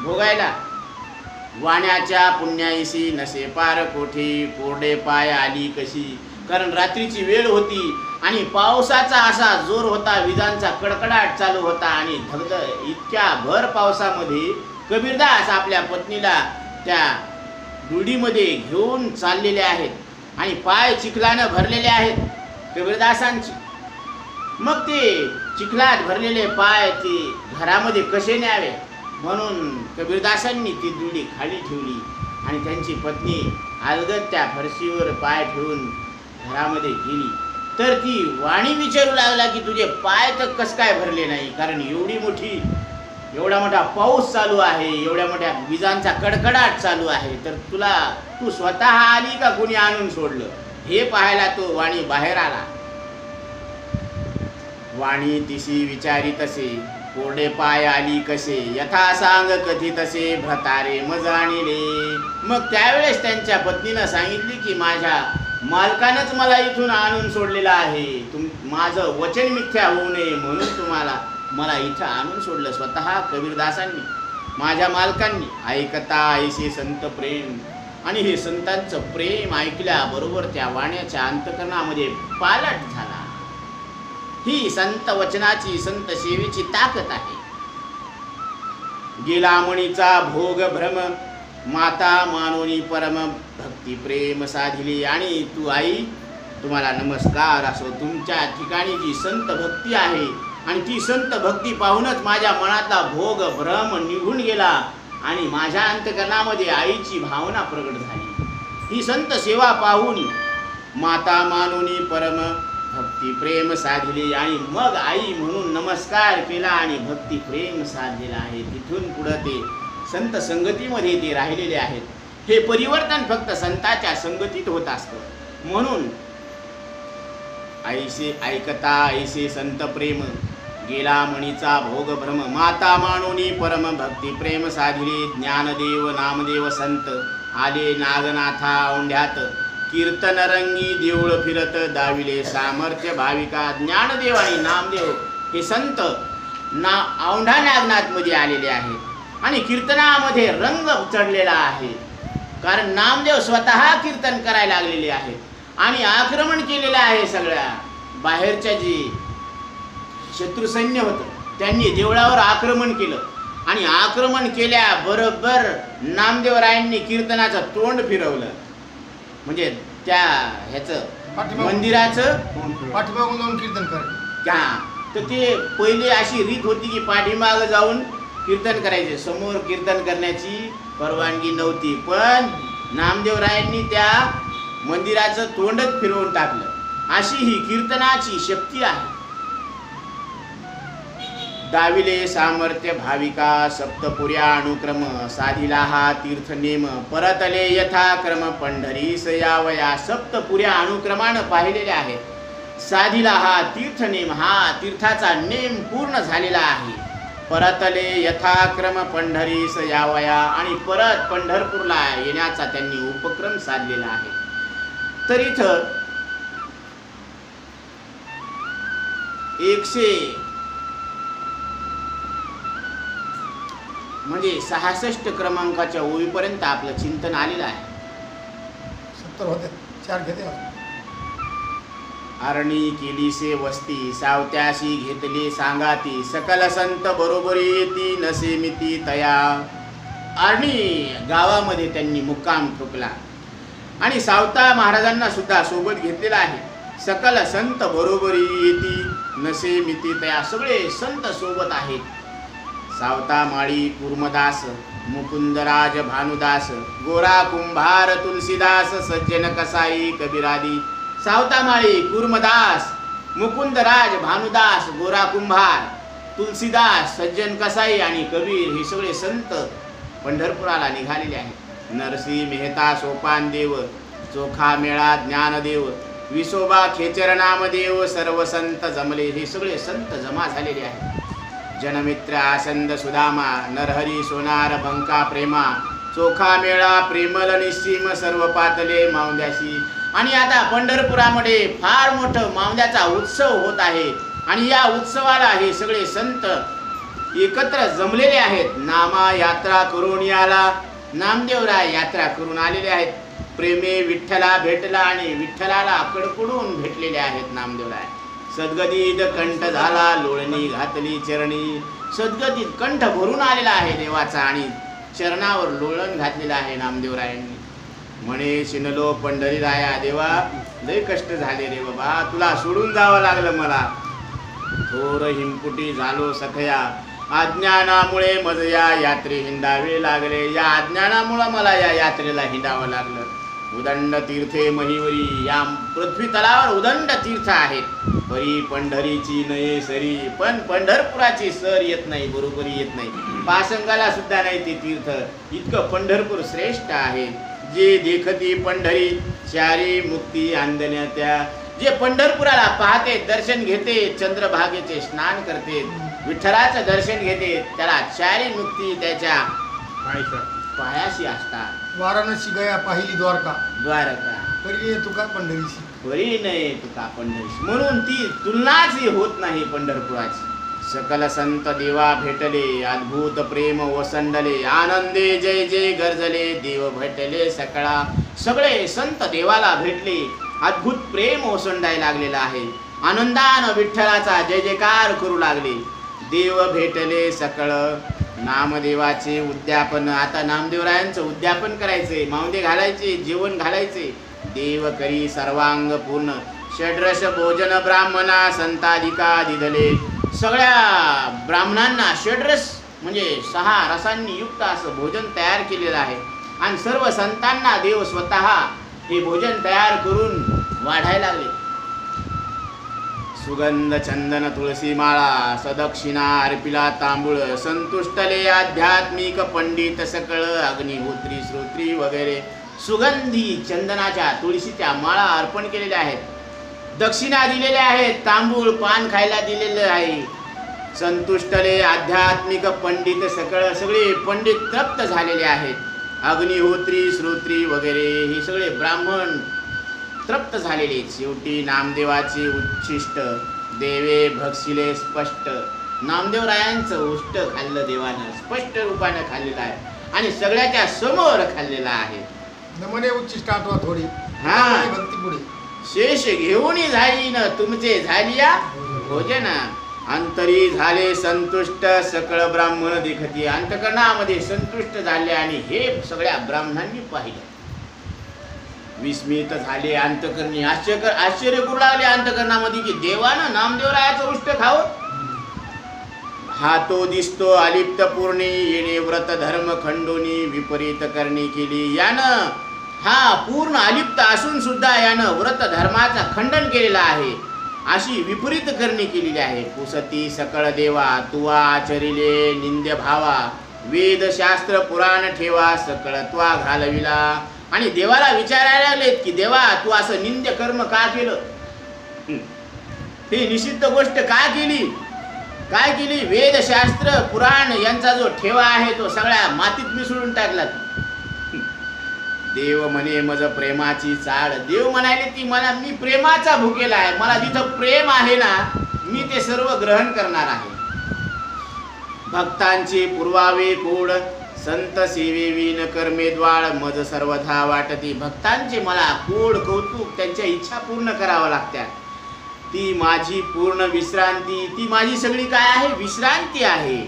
भोगायला. वाण्याच्या पुण्याईशी नसे पार कोठी, कोरडे पाय आली कशी. कारण रात्रीची वेळ होती आणि पावसाचा असा जोर होता, विजांचा कडकडाट चालू होता आणि धगधग इतक्या भर पावसामध्ये कबीरदास आपल्या पत्नीला त्या दुर्डीमध्ये घेऊन चाललेले आहेत आणि पाय चिखलानं भरलेले आहेत कबीरदासांची. मग ते चिखलात भरलेले पाय ते घरामध्ये कसे न्यावे म्हणून कबीरदासांनी ती दुर्डी खाली ठेवली आणि त्यांची पत्नी अलगद त्या फरशीवर पाय ठेवून घरामध्ये गेली. तर ती वाणी विचारू लागला की तुझे पाय तर कस काय भरले नाही, कारण एवढा मोठा पाऊस चालू आहे, एवढ्या मोठ्या विजांचा कडकडाट चालू आहे, तर तू स्वतः आली का कोणी आणून सोडलं हे पाहायला तो वाणी बाहेर आला. वाणी तिशी विचारी तसे, कोरडे पाय आली कसे, यथा सांग कथी तसे भ्रतारे मजाणिले. मग त्यावेळेस त्यांच्या पत्नीनं सांगितली की माझ्या मालकानंच मला इथून आणून सोडलेलं आहे, माझं वचन मिथ्या होऊ नये म्हणून मला इथं आणून सोडलं स्वतः कबीरदासांनी, माझ्या मालकांनी. ऐकता ऐसे संत प्रेम, आणि हे संतांचं प्रेम ऐकल्याबरोबर त्या वाण्याच्या अंतकरणामध्ये पालट झाला. ही संत वचनाची संत सेवेची ताकद आहे. गेला मणीचा भोग भ्रम, माता मानोनी परम भक्ती प्रेम साधिली. आणि तू आई तुम्हाला नमस्कार असो, तुमच्या ठिकाणी जी संत भक्ती आहे आणि ती संत भक्ती पाहूनच माझ्या मनातला भोग भ्रम निघून गेला आणि माझ्या अंतकरणामध्ये आईची भावना प्रगट झाली. ही संत सेवा पाहून माता मानोनी परम भक्ती प्रेम साधले आणि मग आई म्हणून नमस्कार केला आणि भक्ती प्रेम साधलेला आहे. तिथून पुढे ते संत संगतीमध्ये ते राहिलेले आहेत. हे परिवर्तन फक्त संतांच्या संगतीत होत असतं. म्हणून ऐकता ऐसे संत प्रेम, गेला मणीचा भोग भ्रम, माता मानोनी परम भक्ती प्रेम साधिले. ज्ञानदेव नामदेव संत आले नागनाथा औंढ्यात, कीर्तन रंगी देऊळ फिरत दाविले सामर्थ्य भाविका. ज्ञानदेव आणि नामदेव हे संत औंढा नागनाथमध्ये आलेले आहेत आणि कीर्तनामध्ये रंग चढलेला आहे. कारण नामदेव स्वतः कीर्तन करायला लागलेले आहेत आणि आक्रमण केलेलं आहे. सगळ्या बाहेरच्या जी शत्रुसैन्य होतं त्यांनी देवळावर आक्रमण केलं आणि आक्रमण केल्याबरोबर नामदेवरायांनी कीर्तनाचं तोंड फिरवलं. म्हणजे त्या ह्याचं मंदिराचं पाठीमागून जाऊन कीर्तन करायचं. तर ते पहिले अशी रीत होती की पाठीमाग जाऊन कीर्तन करायचे, समोर कीर्तन करण्याची परवानगी नव्हती. पण नामदेवरायांनी त्या मंदिराचं तोंडच फिरवून टाकलं. अशी ही कीर्तनाची शक्ती आहे. दाविले सामर्थ्य भाविका सप्तपुर्या अनुक्रम साधिला हा तीर्थनेम परतले यथाक्रम पंढरीस यावया. सप्तपुर्या अनुक्रमानं पाहिलेले आहेत. साधिला हा तीर्थनेम, हा तीर्थाचा नेम पूर्ण झालेला आहे. परतले यथाक्रम पंढरीस यावया आणि परत पंढरपूरला येण्याचा त्यांनी उपक्रम साधलेला आहे. तर इथं 66 क्रमांकाच्या ओळीपर्यंत आपलं चिंतन आलेलं आहे. 70 होते, 4 घेते. अरणी केलीसे वस्ती सावत्याशी घेतली सांगाती सकल संत बरोबरी येती नसे मिती तया. अरणी गावामध्ये त्यांनी मुक्काम ठोकला आणि सावता महाराजांना सुद्धा सोबत घेतलेला आहे. सकल संत बरोबरी येती नसे मिती तया. सगळे संत सोबत आहेत. सावता माळी कुर्मदास मुकुंदराज भानुदास गोरा कुंभार तुलसीदास सज्जन कसाई कबीरादी. सावतामाळी कुर्मदास मुकुंदराज भानुदास गोरा कुंभार तुलसीदास सज्जन कसाई आणि कबीर हे सगळे संत पंढरपुराला निघालेले आहेत. नरसी मेहता सोपान देव चोखा मेळा ज्ञानदेव विसोबा खेचर नामदेव सर्व संत जमले. हे सगळे संत जमा झालेले आहेत. जनमित्र आसंद सुदामा नरहरी सोनार बंका प्रेमा चोखा मेळा प्रेमल निश्चिम सर्व पातले मावद्याशी. आणि आता पंढरपुरामध्ये फार मोठं मावद्याचा उत्सव होत आहे आणि या उत्सवाला हे सगळे संत एकत्र जमलेले आहेत. नामा यात्रा करून याला नामदेवराय यात्रा करून आलेले आहेत. प्रेमे विठ्ठला भेटला आणि विठ्ठलाला कडकडून भेटलेले आहेत नामदेवराय. सद्गतीत कंठ झाला लोळणी घातली चरणी. सद्गतीत कंठ भरून आलेला आहे देवाचा आणि चरणावर लोळण घातलेलं आहे नामदेवरायांनी. म्हणे शिनलो पंढरी राया देवा लय कष्ट झाले रे बाबा, तुला सोडून जावं लागलं मला. थोर हिमपुटी झालो सखया अज्ञानामुळे मज या यात्रे हिंडावे लागले. या अज्ञानामुळे मला या यात्रेला हिंडावं लागलं. उदंड तीर्थे महिवरी या पृथ्वी तलावर उदंड तीर्थ आहेत. परी पंढरीची नये सरी पण पंढरपुराची सर येत नाही, बरोबरी येत नाही. पासंगाला सुद्धा नाही ते तीर्थ. इतकं पंढरपूर श्रेष्ठ आहे. जे देखती पंढरी चारी मुक्ती आंदण्या त्या. जे पंढरपुराला पाहते दर्शन घेते चंद्रभागेचे स्नान करते विठ्ठलाचं दर्शन घेते त्याला चारी मुक्ती त्याच्या पायाशी असतात. वाराणसी गया पाहिली द्वारका परी तुका पंढरीशी. परी नाही तुका पंढरीशी. म्हणून ती तुलनाच होत नाही पंढरपुराची. सकल संत देवा भेटले अद्भुत प्रेम ओसंडले आनंदे जय जय गरजले देव भेटले सकळा. सगळे संत देवाला भेटले. अद्भुत प्रेम ओसंडायला लागलेला आहे. आनंदानं विठ्ठलाचा जय जयकार करू लागले. देव भेटले सकळ. नामदेवाचे उद्यापन. आता नामदेवरायांचं उद्यापन करायचे, मावदे घालायचे, जेवण घालायचे. देव करी सर्वांग पूर्ण षड्रस भोजन ब्राह्मणा संताधिका दिधले. सगळ्या ब्राह्मणांना षड्रस म्हणजे 6 रसांनी युक्त असं भोजन तयार केलेलं आहे आणि सर्व संतांना देव स्वतः हे भोजन तयार करून वाढायला लागले. सुगंध चंदन तुळसी माळा सदक्षिणा अर्पिला तांबूळ संतुष्टले आध्यात्मिक पंडित सकळ अग्निहोत्री श्रोत्री वगैरे सुगंधी चंदनाच्या तुळशीच्या माळा अर्पण केलेल्या आहेत. दक्षिणा दिलेल्या आहेत. तांबूळ पान खायला दिलेलं आहे. संतुष्टले आध्यात्मिक पंडित सकळ. सगळे पंडित तृप्त झालेले आहेत. अग्निहोत्री श्रोत्री वगैरे हे सगळे ब्राह्मण तृप्त झालेले. शेवटी नामदेवाचे उच्छिष्ट देवे भक्षिले स्पष्ट नामदेवरायांचं उष्ट खाल्लं देवानं, स्पष्ट रूपानं खाल्लेलं आहे आणि सगळ्याच्या समोर खाल्लेला आहे. नमने उच्चिष्ट आठवा थोडी हा. भक्ती पुढे शेष घेऊन झाली न तुमचे झालिया भोजन, अंतरी झाले संतुष्ट सकळ ब्राह्मण देखती. अंतकरणामध्ये संतुष्ट झाले आणि हे सगळ्या ब्राह्मणांनी पाहिलं. विस्मित झाले अंतकरणी, आश्चर्य करू लागले अंतकरणामध्ये की देवानं नामदेवरायाचं उष्ट खावं. हा तो दिसतो अलिप्त पूर्णी, येणे व्रत धर्म खंडोनी विपरीत करणी केली. यानं हा पूर्ण अलिप्त असून सुद्धा यानं व्रत धर्माचा खंडन केलेला आहे, अशी विपरीत करणी केलेली आहे. पुसती सकळ देवा तुवा आचरिले निंद्य भावा, वेद शास्त्र पुराण ठेवा सकळत्वा घालविला. आणि देवाला विचारायला लागलेत की देवा तू असं निंद्य कर्म का केलं, ही निषिद्ध गोष्ट का केली, काय केली. वेद शास्त्र पुराण यांचा जो ठेवा आहे तो सगळ्या मातीत मिसळून टाकला. देव म्हणे मज प्रेमाची चाळ. देव म्हणाले ती मला मी प्रेमाचा भुकेला आहे, मला जिथं प्रेम आहे ना मी ते सर्व ग्रहण करणार आहे. भक्तांचे पुरवावे कोड संत सेवेवीन कर्मे द्वाळ मज सर्वथा वाटती. भक्तांचे मला कोड कौतुक त्यांच्या इच्छा पूर्ण कराव्या लागतात. ती माझी पूर्ण विश्रांती, ती माझी सगळी काय आहे विश्रांती आहे.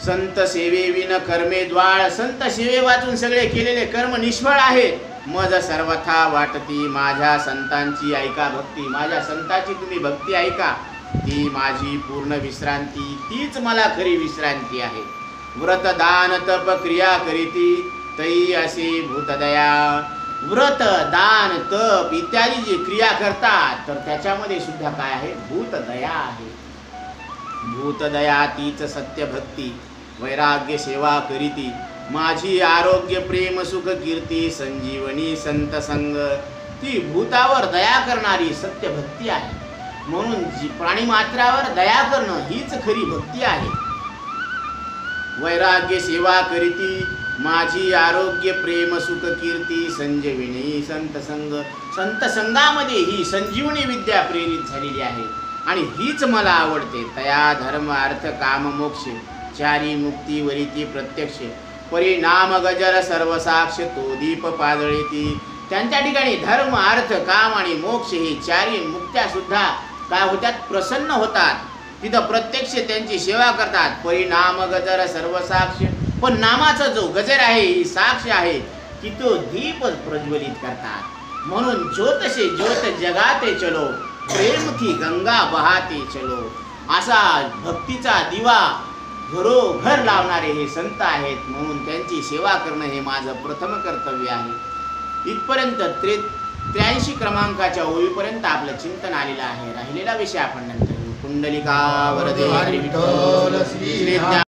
संत सेवेविन कर्मे द्वाळ, संत सेवे वाचून सगळे केलेले कर्म निष्फळ आहेत. मज सर्वथा वाटती, माझ्या संतांची ऐका भक्ती, माझ्या संताची तुम्ही भक्ती ऐका, ती माझी पूर्ण विश्रांती, तीच मला खरी विश्रांती आहे. व्रत दान तप क्रिया करीती तई असे भूतदया. व्रत दान तप इत्यादी जी क्रिया करतात तर त्याच्यामध्ये सुद्धा काय आहे भूतदया आहे. भूतदया तीच सत्य भक्ती, वैराग्य सेवा करीती, माझी आरोग्य प्रेम सुख कीर्ती, संजीवनी संत संग. ती भूतावर दया करणारी सत्य भक्ती आहे. म्हणून जी प्राणी मात्रावर दया करणं हीच खरी भक्ती आहे. वैराग्य सेवा करीती, माझी आरोग्य प्रेम सुख कीर्ती, संजीवनी संत संग. संत संघामध्ये ही संजीवनी विद्या प्रेरित झालेली आहे आणि हीच मला आवडते. तया धर्म अर्थ काम मोक्ष चारी मुक्ती वरिती प्रत्यक्ष, परिणाम गजर सर्व साक्ष तो दीप पाजळीती. त्यांच्या ठिकाणी धर्म अर्थ काम आणि मोक्ष ही चारी मुक्त्या सुद्धा काय होतात प्रसन्न होतात. तिथं प्रत्यक्ष त्यांची सेवा करतात. परिणाम गजर सर्व साक्ष, पण नामाचा जो गजर आहे ही साक्ष आहे की तो दीप प्रज्वलित करतात. म्हणून ज्योत से ज्योत जगाते चलो, प्रेम की गंगा बहाते चलो. असा भक्तीचा दिवा घरोघर लावणारे हे संत आहेत. म्हणून त्यांची सेवा करणं हे माझं प्रथम कर्तव्य आहे. इथपर्यंत 83 क्रमांकाच्या ओळीपर्यंत आपलं चिंतन आलेलं आहे. राहिलेला विषय आपण नंतर. कुंडलिका वरदे हरी विठ्ठल श्री